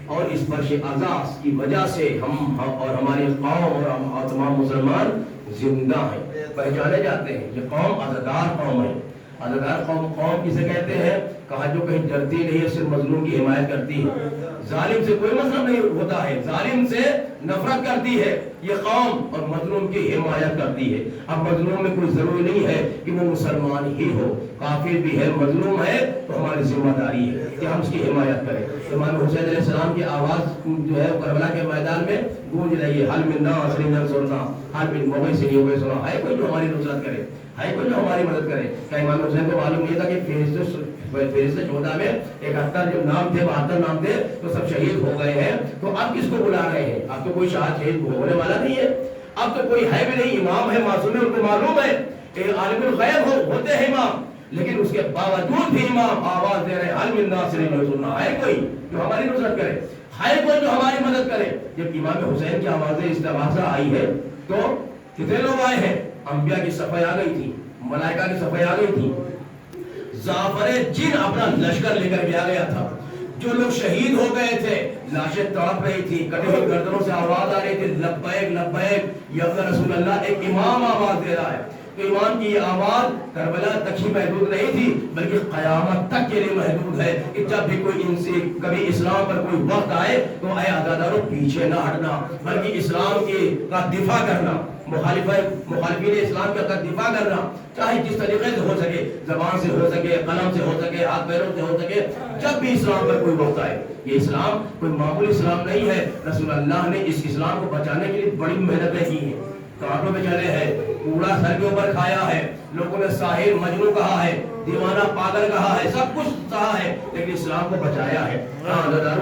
اور اس فرش عزا کی وجہ سے ہم اور ہماری قوم اور تمام مسلمان زندہ ہیں، پہچانے جاتے ہیں۔ یہ قوم عزادار قوم ہے۔ عزادار قوم کسے کہتے ہیں؟ کہا جو کہیں ڈرتی نہیں ہے، صرف مظلوم کی حمایت کرتی ہے، ظالم سے کوئی مطلب نہیں ہوتا ہے، ظالم سے نفرت کرتی ہے یہ قوم، اور مظلوم کی حمایت کرتی ہے۔ اب مظلوم میں کوئی ضروری نہیں ہے کہ وہ مسلمان ہی ہو، کافر بھی ہے، مظلوم ہے تو ہماری ذمہ داری ہے کہ ہم اس کی حمایت کریں۔ امام حسین علیہ السلام کی آواز جو ہے کربلا کے میدان میں گونج رہی ہے، حل من ناصر ینصرنا، حل من مغیث یغیثنا، ہے کوئی جو ہماری نصرت کرے، ہے کوئی جو ہماری مدد کرے؟ کیا امام حسین کو معلوم نہیں تھا کہ فہرست 14 میں 71 جو نام تھے، 72 نام تھے، تو سب شہید ہو گئے ہیں، تو اب کس کو بلا رہے ہیں؟ اب تو کوئی شہید ہونے والا نہیں ہے، اب تو کوئی ہے بھی نہیں، امام ہے، معصوم ہے، ان کو معلوم ہے کہ عالم الغیب ہوتے ہیں امام، لیکن اس کے باوجود بھی امام آواز دے رہے ہیں، حل من ناصر ینصرنا، ہے کوئی جو ہماری نصرت کرے، ہے کوئی جو ہماری مدد کرے؟ جب امام حسین کی آواز استغاثہ آئی ہے تو کتنے لوگ آئے ہیں؟ انبیاء کی صفحہ آ گئی تھی، ملائکہ کی صفحہ آ گئی تھی، زعفر جن اپنا لشکر لے کر کے آ گیا تھا، جو لوگ شہید ہو گئے تھے، لاشیں تڑپ رہی تھی، کٹی ہوئی گردنوں سے آواز آ رہی تھی، لبیک لبیک یا رسول اللہ، ایک امام آواز دے رہا ہے۔ تو امام کی یہ آواز کربلا تک ہی محدود نہیں تھی بلکہ قیامت تک کے لیے محدود ہے کہ جب بھی کوئی ان سے کبھی اسلام پر کوئی وقت آئے تو اے عزاداروں پیچھے نہ ہٹنا، بلکہ اسلام کا دفاع کرنا، مخالفین اسلام کا دفاع کرنا، چاہے جس طریقے سے ہو سکے، زبان سے ہو سکے، قلم سے ہو سکے، ہاتھ پیروں سے ہو سکے، جب بھی اسلام پر کوئی وقت آئے۔ یہ اسلام کوئی معمولی اسلام نہیں ہے، رسول اللہ نے اس اسلام کو بچانے کے لیے بڑی محنتیں کی ہیں، کانٹوں پہ چلے ہیں، کوڑا سر کے اوپر کھایا ہے, لوگوں نے ساحر مجنون کہا ہے, دیوانہ پاگل کہا ہے, سب کچھ کہا ہے, لیکن اسلام کو بچایا ہے.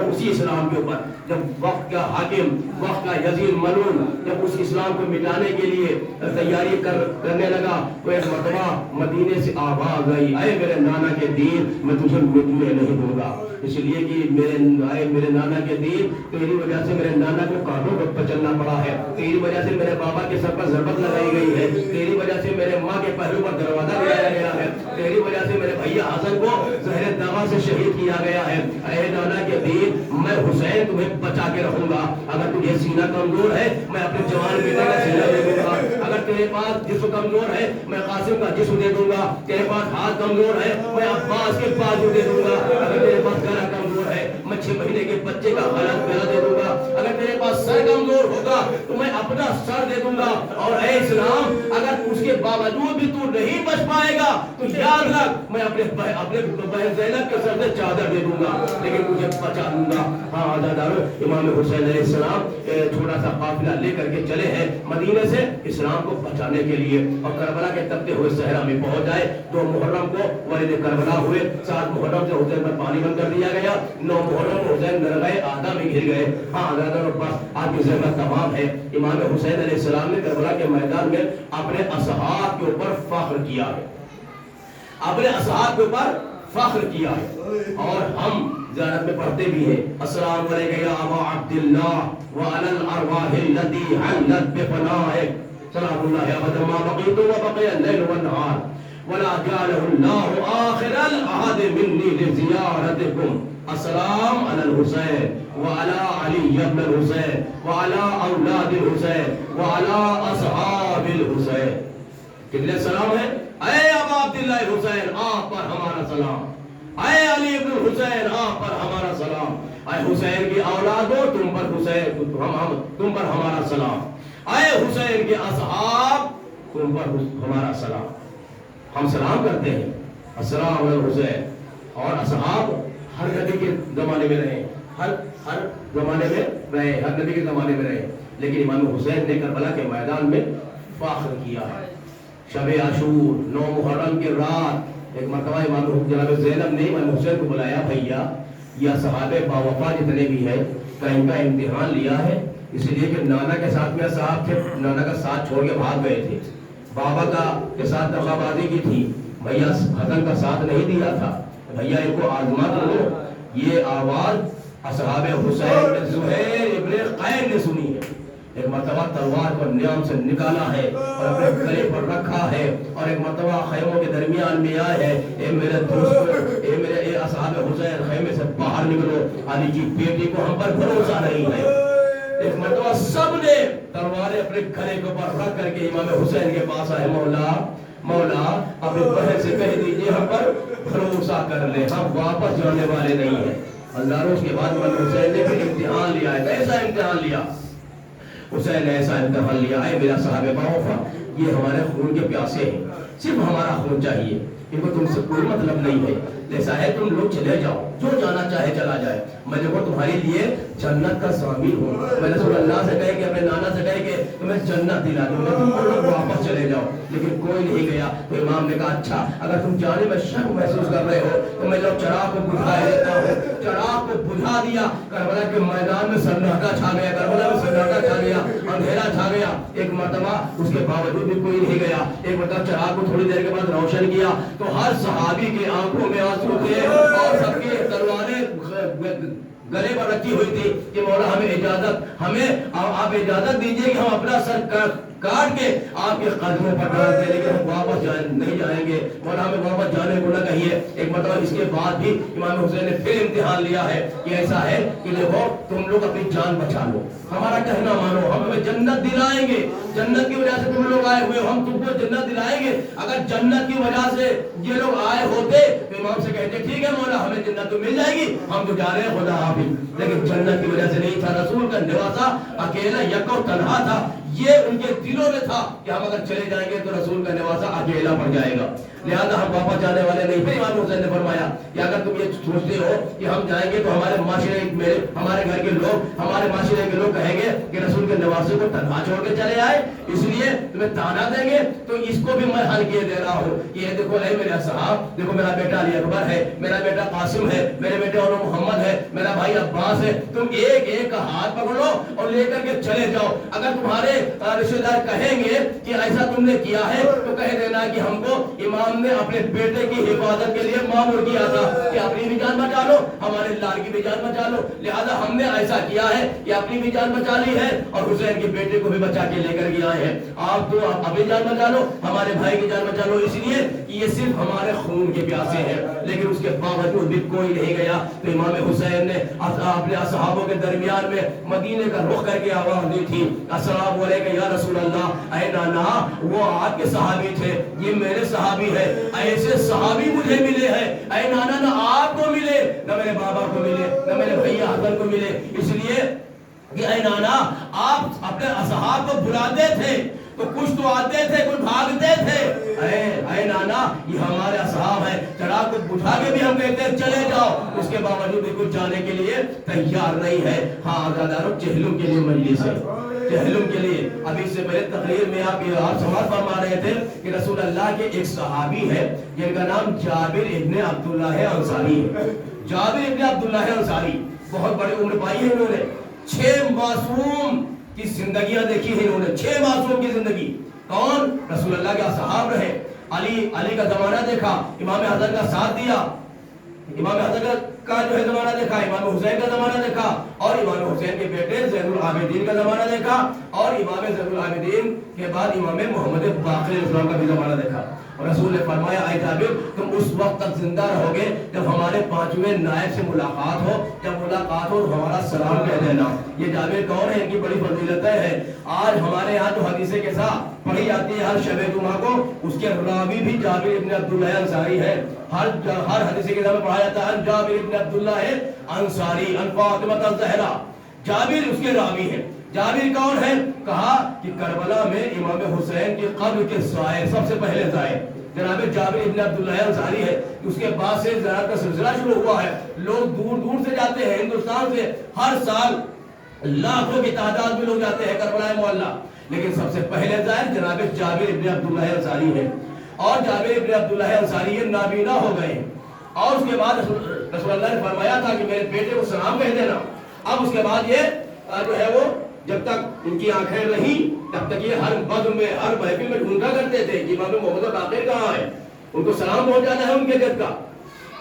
اسی اسلام کے اوپر جب وقت کا حاکم, وقت کا یزید ملعون جب اس اسلام کو مٹانے کے لیے تیاری کرنے لگا تو ایک مرتبہ مدینے سے آواز آئی, اے میرے نانا کے دین میں تجھے مٹنے نہیں دوں گا, اس لیے کہ میرے نانا کے دین تیری وجہ سے میرے نانا کو کانٹوں پر چلنا پڑا ہے, تیری وجہ سے میرے بابا کے سر پر ضربت لگائی گئی ہے, تیری وجہ سے میرے ماں کے پہلو پر دروازہ لگایا گیا ہے, تیری وجہ سے میرے بھیا حسن کو زہر دغا سے شہید کیا گیا ہے. اے نانا کے دین میں حسین تمہیں بچا کے رکھوں گا. اگر تجھے سینہ کمزور ہے میں اپنے جوان بیٹے کا سینہ دے دوں گا, اگر تیرے پاس جسم کمزور ہے میں قاسم کا جسم دے دوں گا, تیرے پاس ہاتھ کمزور ہے میں عباس کے بازو دے دوں گا, اگر تیرے پاس گلا کمزور ہے میں 6 مہینے کے بچے کا غلط گلا دے دوں گا, اگر تیرے پاس سر کمزور ہوگا تو میں اپنا سر دے دوں گا. اور اے اسلام اگر اس کے باوجود بھی تو نہیں بچ پائے گا تو یاد رکھ میں اپنے بہن زینب کے سر سے چادر دے دوں گا لیکن تجھے بچا دوں گا. ہاں عزیزانو, امام حسین علیہ السلام تھوڑا سا قافلہ لے کر کے چلے ہیں مدینے سے اسلام کو بچانے کے لیے, اور کربلا کے تپتے ہوئے صحرا میں پہنچ جائے. 2 محرم کو والد کربلا ہوئے, 7 محرم سے حسین پر پانی بند کر دیا گیا, 9 محرم کو حسین درگاہ آدھا میں گر گئے. ہاں عزیزانو, بس آپ کی زحمت تمام ہے. امام حسین علیہ السلام نے کربلا کے میدان میں اپنے اصحاب کے اوپر فخر کیا ہے, اپنے اصحاب کے اوپر فخر کیا ہے. اور ہم زیارت میں پڑھتے بھی ہیں, السلام علیکم یا ابا عبداللہ وعلی الارواح التي حلت بفنائك سلام اللہ ابدا ما بقيت وبقي الليل والنهار ولا جعله الله آخر العهد مني لزيارتكم. السلام على الحسين وعلى علي بن الحسين وعلى اولاد الحسين وعلى اصحاب الحسين. کتنے سلام ہیں؟ اے ابا عبداللہ حسین آپ پر ہمارا سلام, اے علی بن حسین آپ پر ہمارا سلام, اے حسین کی اولادوں تم پر حسین تم پر ہمارا سلام, اے حسین کے اصحاب تم پر ہمارا سلام. ہم سلام کرتے ہیں السلام علی حسین, اور اصحاب ہر نبی کے زمانے میں رہے, ہر زمانے میں رہے, ہر نبی کے زمانے میں رہے, لیکن امام حسین نے کربلا کے میدان میں فخر کیا ہے. شب عاشور 9 محرم کی رات ایک مرتبہ امام جناب زینب نے امام حسین کو بلایا, بھیا یہ صحابہ باوفا جتنے بھی ہیں کا ان کا امتحان لیا ہے, اس لیے کہ نانا کے ساتھ میں صاحب تھے, نانا کا ساتھ چھوڑ کے بھاگ گئے تھے, بابا کا کے ساتھ دغا بازی کی تھی, بھیا حسن کا ساتھ نہیں دیا تھا, بھیا ان کو آزما کرو. یہ آواز اصحاب حسین بن زہیر ابن قین نے سنی ہے. ایک مرتبہ تلوار کو نیام سے نکالا ہے اور اپنے گلے پر رکھا ہے, اور ایک مرتبہ خیموں کے درمیان میں آئے ہے, اے میرے دوستو, اے اصحاب حسین خیمے سے باہر نکلو, علی کی بیٹی کو ہم پر بھروسہ نہیں ہے. ایک مرتبہ سب نے تلواریں اپنے گلے کے اوپر رکھ کر کے امام حسین کے پاس آئے, مولا اپنے بہن سے کہہ دیجئے ہم پر بھروسہ کر لے, ہم واپس جانے والے نہیں ہیں. ہزاروں اس کے بعد امام حسین نے پھر امتحان لیا ہے. ایسا امتحان لیا حسین نے, ایسا امتحان لیا, اے میرا صحابہ باوفا یہ ہمارے خون کے پیاسے ہیں, صرف ہمارا خون چاہیے, ان کو تم سے کوئی مطلب نہیں ہے, ایسا ہے تم لوگ چلے جاؤ, جو جانا چاہے چلا جائے, میں دیکھو تمہارے لیے جنت کا ضامن ہوں. میں رسول اللہ سے کہے کہ اپنے نانا سے کہے کہ تمہیں جنت دلا دوں گا, تم لوگ واپس چلے جاؤ, لیکن کوئی نہیں گیا. تو امام نے کہا اچھا اگر تم جانے میں شک محسوس کر رہے ہو تو میں لوگ چراغ کو بجھا دیتا ہوں. چراغ کو بجھا دیا, کربلا کے میدان میں سناٹا چھا گیا, کربلا میں سناٹا چھا گیا, اندھیرا چھا گیا. ایک مرتبہ اس کے باوجود بھی کوئی نہیں گیا, ایک مرتبہ چراغ کو تھوڑی دیر کے بعد روشن کیا تو ہر صحابی کے آنکھوں میں آنسو تھے اور سب کی تلواریں گلے پر رکھی ہوئی تھی کہ مولا ہمیں اجازت, آپ اجازت دیجئے کہ ہم اپنا سر کاٹ کے آپ کے قدموں پر ڈال دیں, لیکن ہم واپس نہیں جائیں گے, مولا ہمیں واپس جانے کو نہ کہیے. ایک مرتبہ اس کے بعد بھی امام حسین نے پھر امتحان لیا ہے کہ ایسا ہے کہ دیکھو تم لوگ اپنی جان بچا لو, ہمارا کہنا مانو, ہم ہمیں جنت دلائیں گے, جنت کی وجہ سے تم لوگ آئے ہوئے, ہم تم کو جنت دلائیں گے. اگر جنت کی وجہ سے یہ لوگ آئے ہوتے تو امام سے کہتے ٹھیک ہے مولا ہمیں جنت تو مل جائے گی, ہم تو جا رہے ہیں خدا حافظ, لیکن جنت کی وجہ سے نہیں تھا. رسول کا نواسا اکیلا یکو تنہا تھا, یہ ان کے دلوں میں تھا کہ ہم اگر چلے جائیں گے تو رسول کا نواسا اکیلا پڑ جائے گا. لہذا ہم واپس جانے والے نہیں تھے۔ امام حسین نے فرمایا کہ اگر تم یہ سوچتے ہو کہ ہم جائیں گے تو ہمارے معاشرے میں ہمارے گھر کے لوگ ہمارے معاشرے کے لوگ کہیں گے کہ رسول کے نوازے کو تنہا چھوڑ کے چلے آئے، اس لیے تمہیں تانا دیں گے، تو اس کو بھی میں حل کیے دے رہا ہوں۔ یہ دیکھو اے میرے اصحاب، دیکھو میرا بیٹا علی اکبر ہے، میرا بیٹا قاسم ہے، میرے بیٹے اور محمد ہے، میرا بھائی عباس ہے، تم ایک ایک کا ہاتھ پکڑو اور لے کر کے چلے جاؤ۔ اگر تمہارے رشتہ دار کہیں گے کہ ایسا تم نے کیا ہے تو کہہ دینا کہ ہم کو امام نے اپنے بیٹے کی حفاظت کے لیے مامور کیا تھا کہ اپنی بھی جان بچا لو، ہمارے لال کی بھی جان بچا لو، لہذا ہم نے ایسا کیا ہے کہ اپنی بھی جان بچا لی ہے اور حسین کے بیٹے کو بھی بچا کے لے کر کے آئے ہیں۔ آپ تو اپنی جان بچا لو، ہمارے بھائی کی جان بچا لو، اس لیے کہ یہ صرف ہمارے خون کے پیاسے ہیں۔ لیکن اس کے باوجود بھی کوئی نہیں گیا، تو امام حسین نے اپنے اصحابوں کے درمیان میں مدینے کا رخ کر کے آواز دی تھی، السلام علیکم یا رسول اللہ۔ اے نانا، وہ آپ کے صحابی تھے، یہ میرے صحابی ہے، ایسے صحابی مجھے ملے ہیں۔ اے نانا، نہ آپ کو ملے، نہ میرے بابا کو ملے، نہ میرے بھیا حسن کو ملے، اس لیے کہ اے نانا آپ اپنے اصحاب کو بلاتے تھے تو کچھ تو آتے تھے، کچھ بھاگتے تھے۔ اے نانا، یہ ہمارے اصحاب ہیں، چراغ کو بجھا کے بھی ہم کہتے ہیں چلے جاؤ، اس کے باوجود بھی کچھ جانے کے لیے تیار نہیں ہے۔ ہاں عزادارو، چہلم کے لیے مجلس ہے، چہلم کے لیے۔ ابھی سے پہلے تقریر میں آپ سماعت فرما رہے تھے کہ رسول اللہ کے ایک صحابی ہے جن کا نام جابر ابن عبداللہ انصاری ہے۔ جابر ابن عبداللہ انصاری بہت بڑی عمر پائی ہے انہوں نے، 6 معصوم کی زندگیاں دیکھی ہیں انہوں نے، 6 معصوم کی زندگی۔ کون؟ رسول اللہ کے اصحاب رہے، علی کا زمانہ دیکھا، امام حسن کا ساتھ دیا، امام حسن کا جو ہے زمانہ دیکھا، امام حسین کا زمانہ دیکھا، اور امام حسین کے بیٹے زین العابدین کا زمانہ دیکھا، اور امام زین العابدین کے بعد امام محمد باقر علیہ السلام کا بھی زمانہ دیکھا۔ اور رسول نے فرمایا اے جابر، تم اس وقت تک زندہ رہو گے جب ہمارے 5ویں نائب سے ملاقات ہو، جب ملاقات ہو ہمارا سلام کہہ دینا۔ یہ جابر کون ہے؟ ان کی بڑی فضیلتیں ہیں۔ آج ہمارے یہاں جو حدیث کے ساتھ پڑھی جاتی ہے ہر شب جمعہ کو، اس کے راوی بھی جابر ابن عبداللہ انصاری ہے۔ ہر حدیث کے ساتھ پڑھا جاتا ہے جابر ابن عبداللہ انصاری عن فاطمہ الزہرا، جابر اس کے راوی ہے۔ جابر کون ہے؟ کہا کہ کربلا میں امام حسین کی قبر کے سائے سب سے پہلے سائے جناب جابر ابن عبداللہ انصاری ہے۔ اس کے بعد سے زراعت کا سلسلہ شروع ہوا ہے، لوگ دور دور سے جاتے ہیں، ہندوستان سے ہر سال لاکھوں کی تعداد میں لوگ جاتے ہیں کربلا معلیٰ، لیکن سب سے پہلے زائر جناب جابر ابن عبداللہ انصاری ہے۔ اور جابر ابن عبداللہ انصاری یہ نابینا ہو گئے، اور اس کے بعد رسول اللہ نے فرمایا تھا کہ میرے بیٹے کو سلام کہہ دینا۔ اب اس کے بعد یہ جو ہے وہ جب تک ان کی آنکھیں رہیں تب تک یہ ہر بزم میں ہر محفل میں ڈھونڈا کرتے تھے کہ امام محمد باقر کہاں ہے، ان کو سلام پہنچانا ہے ان کے جد کا۔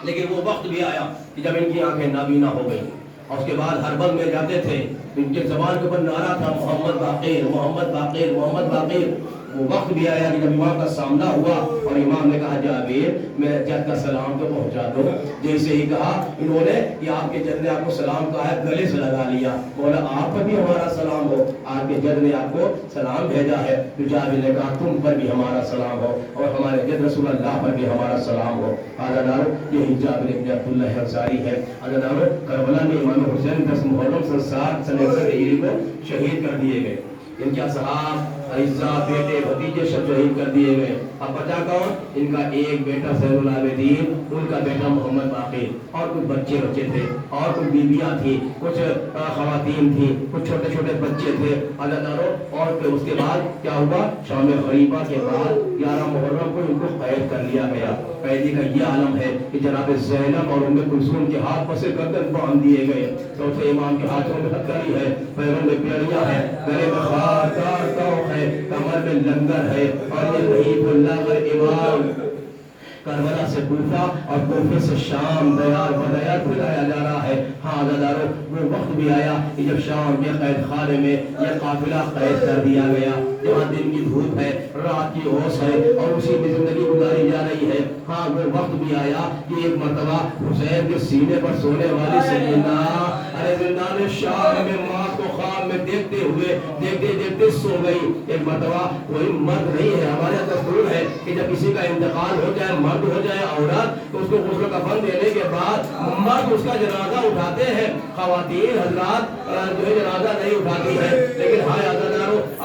لیکن وہ وقت بھی آیا کہ جب ان کی آنکھیں نابینا ہو گئی، اور اس کے بعد ہر بزم میں جاتے تھے، ان کے زبان کے اوپر نعرہ تھا محمد باقر محمد باقر محمد باقر۔ وہ وقت بھی آیا کہ جب امام کا سامنا ہوا اور امام نے کہا جابر میرے جد کا سلام تو پہنچا دو۔ جیسے ہی کہا انہوں نے کہ آپ کے جد نے آپ کو سلام کہا ہے، گلے سے لگا لیا، بولا آپ پر بھی ہمارا سلام ہو، آپ کے جد نے آپ کو سلام بھیجا ہے۔ تو جابر نے کہا تم پر بھی ہمارا سلام ہو اور ہمارے جد رسول اللہ پر بھی ہمارا سلام ہو۔ عزادارو، یہی جابر ابن عبداللہ انصاری ہے۔ عزادارو، کربلا میں امام حسین 10 محرم سن 7 سن 61 ہجری کو شہید کر دیے گئے۔ ان کے اصحاب اعزا بیٹے بھتیجے سب شہید کر دیے گئے۔ اب بچا کون؟ ان کا ایک بیٹا زین العابدین، ان کا بیٹا محمد باقر، اور کچھ بچے تھے، اور کچھ بیویاں تھیں، کچھ خواتین تھیں، کچھ چھوٹے چھوٹے بچے تھے۔ عزادارو، اور پھر اس کے بعد کیا ہوا؟ شام غریبہ کے بعد 11 محرم کو ان کو قید کر لیا گیا۔ قیدی کا یہ عالم ہے کہ جناب زینب اور ام کلثوم کے ہاتھ پر سے گردن باندھ دیے گئے۔ چوتھے امام کے ہاتھوں میں ہتھکڑی ہے، پیروں میں بیڑیاں ہیں، گلے میں خاردار توق ہے، کمر میں لنگر ہے، اور یہ رحیب اللہ امام کربلا سے کوفہ اور کوفے سے شام دیار بدیار پھیلایا جا رہا ہے۔ ہاں عزادارو، وہ وقت بھی آیا کہ جب شام کے قید خانے میں یہ قافلہ قید کر دیا گیا، جہاں دن کی دھوپ ہے، رات کی اوس ہے، اور اسی میں زندگی گزاری جا رہی ہے۔ ہاں وہ وقت بھی آیا کہ ایک مرتبہ حسین کے سینے پر سونے والی سیدنا زندان شام میں ماں کو خواب میں دیکھتے ہوئے دیکھتے دیکھتے سو گئی۔ ایک مرتبہ کوئی مرد نہیں ہے، ہمارے دستور ہے کہ جب کسی کا انتقال ہو جائے، مرد ہو جائے عورت، تو اس کو غسل کفن دینے کے بعد مرد اس کا جنازہ اٹھاتے ہیں، خواتین حضرات جو ہے جنازہ نہیں اٹھاتی ہے۔ لیکن ہائے عزادارو،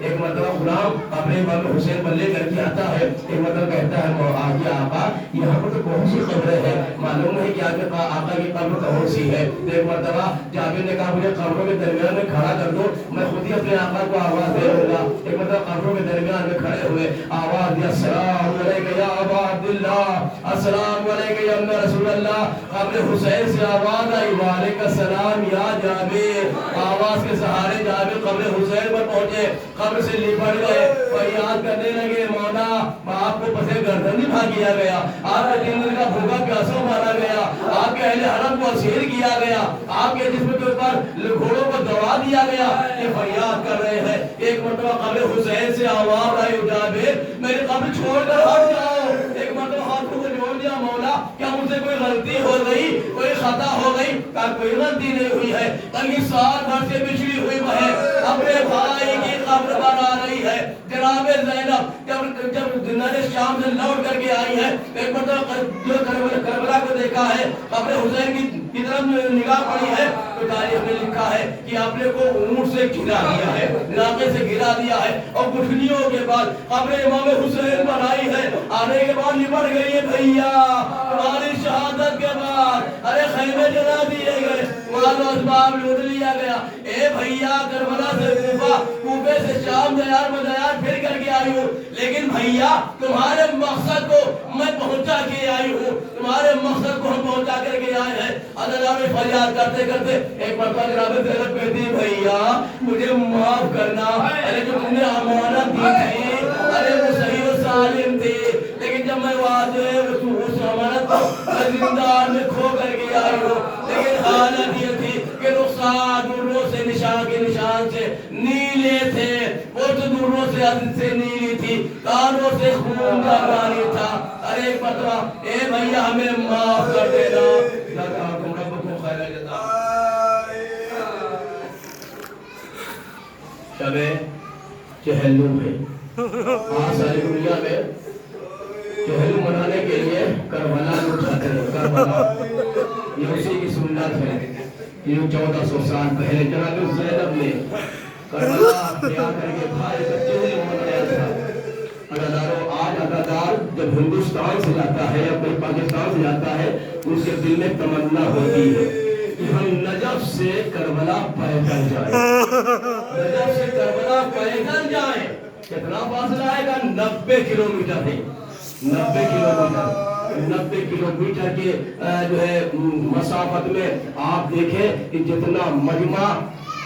ایک مرتبہ غلام اپنے امام حسین پر لے کر کے آتا ہے. ایک مرتبہ کہتا ہے آگے آقا یہاں پر تو کون سی قبریں ہیں, معلوم ہے کہ آگے آقا کی قبر کون سی ہے. ایک مرتبہ جابر نے کہا مجھے قبروں کے درمیان میں کھڑا کر دو, میں خود ہی اپنے آقا کو آواز دے دوں گا. ایک مرتبہ قبروں کے درمیان میں کھڑے ہوئے آواز دیا, السلام علیکم یا ابا عبداللہ, السلام علیکم یا ابن رسول اللہ. قبر حسین سے آواز آئی, وعلیکم السلام یا جابر. آواز کے سہارے جابر قبر حسین پر پہنچے, قبر سے لپٹ گئے, فریاد کرنے لگے, مولا آپ کو پسے گردن نبھا کیا گیا, آپ کے 3 دن کا بھوکا پیاسا مارا گیا, آپ کے اہل حرم کو اسیر کیا گیا, آپ کے جسم کے اوپر گھوڑوں کو دوا دیا گیا. یہ فریاد کر رہے ہیں. ایک مرتبہ قبر حسین سے آواز آئی, جابر میری قبر چھوڑ کر ہٹ جاؤ. ایک مرتبہ ہاتھوں کو جوڑ دیا, مولا کیا مجھ سے کوئی غلطی ہو گئی, کوئی خطا ہو گئی؟ کہا کوئی غلطی نہیں ہوئی ہے, بلکہ سال بھر سے بچھڑی ہوئی بہن اپنے بھائی کی قبر پر آ رہی ہے. جناب زینب جب دنیا شام سے لوٹ کر کے آئی ہے, ایک مرتبہ جو کربلا کو دیکھا ہے, قبر حسین کی طرف نگاہ پڑی ہے, تو تاریخ میں لکھا ہے کہ آپ نے کو اونٹ سے گرا دیا ہے, ناقے سے گرا دیا ہے, اور گٹھلیوں کے بعد قبر امام حسین بنائی ہے. آنے کے بعد نپٹ گئی ہے بھیا تمہاری شہادت کے بعد. ارے خیمے جلا دیے گئے, مال و اسباب لوٹ لیا گیا. اے بھیا کربلا سے کوفے سے شام دیار مدیار پھر کر کے آئی ہوں, لیکن بھیا تمہارے مقصد کو میں پہنچا کے آئی ہوں, تمہارے مقصد کو ہم پہنچا کر کے آئے ہیں. اللہ میں فریاد کرتے کرتے ایک مرتبہ جناب زینب کہتی, بھیا مجھے معاف کرنا, ارے جو تم نے امانت دی تھی, ارے وہ صحیح و سالم تھی, لیکن جب میں اس امانت کو زندان میں کھو کر کے آئی ہوں, لیکن حالت یہ تھی کہ رخسار دروں سے نشان کے نشان سے نیلے تھے, وہ تو دروں سے عدد سے نیلی تھی, کانوں سے خون کا پانی تھا. ارے ایک مرتبہ اے بھیا ہمیں معاف کر دینا, جزاکم ربکم خیر الجزا. شب چہلم ہے, ساری دنیا میں چہلم منانے کے لیے کربلا اٹھاتے ہیں. کربلا یہ اسی کی سنت ہے. یہ 1400 سال پہلے جناب زینب نے کربلا کیا کر کے بھائی کا چہلم منایا تھا. عزاداروں, آج عزادار جب ہندوستان سے جاتا ہے یا کوئی پاکستان سے جاتا ہے, اس کے دل میں تمنا ہوتی ہے کہ ہم نجف سے کربلا پیدل جائیں, نجف سے کربلا پیدل جائیں. کتنا فاصلہ ہے گا؟ 90 کلومیٹر ہے. 90 کلومیٹر, 90 کلومیٹر کے جو ہے مسافت میں آپ دیکھیں کہ جتنا مجمع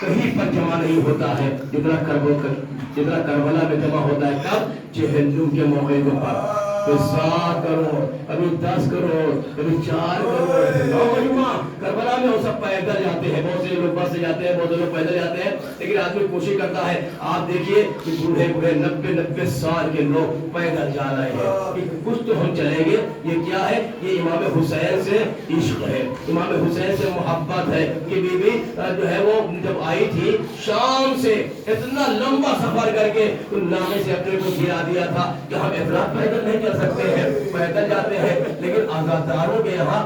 کہیں پر جمع نہیں ہوتا ہے جتنا کربلا میں جمع ہوتا ہے. کب؟ چہلم کے موقع پر. 7 کروڑ, کبھی 10 کروڑ, کبھی 4 کروڑ مجمع کربلا میں وہ سب پیدل جاتے ہیں. بہت سے لوگ بس سے جاتے ہیں, بہت سے لوگ پیدل جاتے ہیں, لیکن آدمی کوشش کرتا ہے. آپ دیکھیے کہ بوڑھے 90 سال کے لوگ پیدل جا رہے ہیں کہ کچھ تو ہم چلیں گے. یہ کیا ہے؟ یہ امام حسین سے عشق ہے, امام حسین سے محبت ہے. کہ بی بی جو ہے وہ جب آئی تھی شام سے اتنا لمبا سفر کر کے نامے سے اپنے کو گرا دیا تھا کہ ہم افراد پیدل نہیں چل سکتے ہیں, پیدل جاتے ہیں. لیکن عزاداروں کے یہاں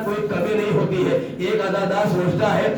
کوئی کمی نہیں ہوتی ہے. ایک عزادار سوچتا ہے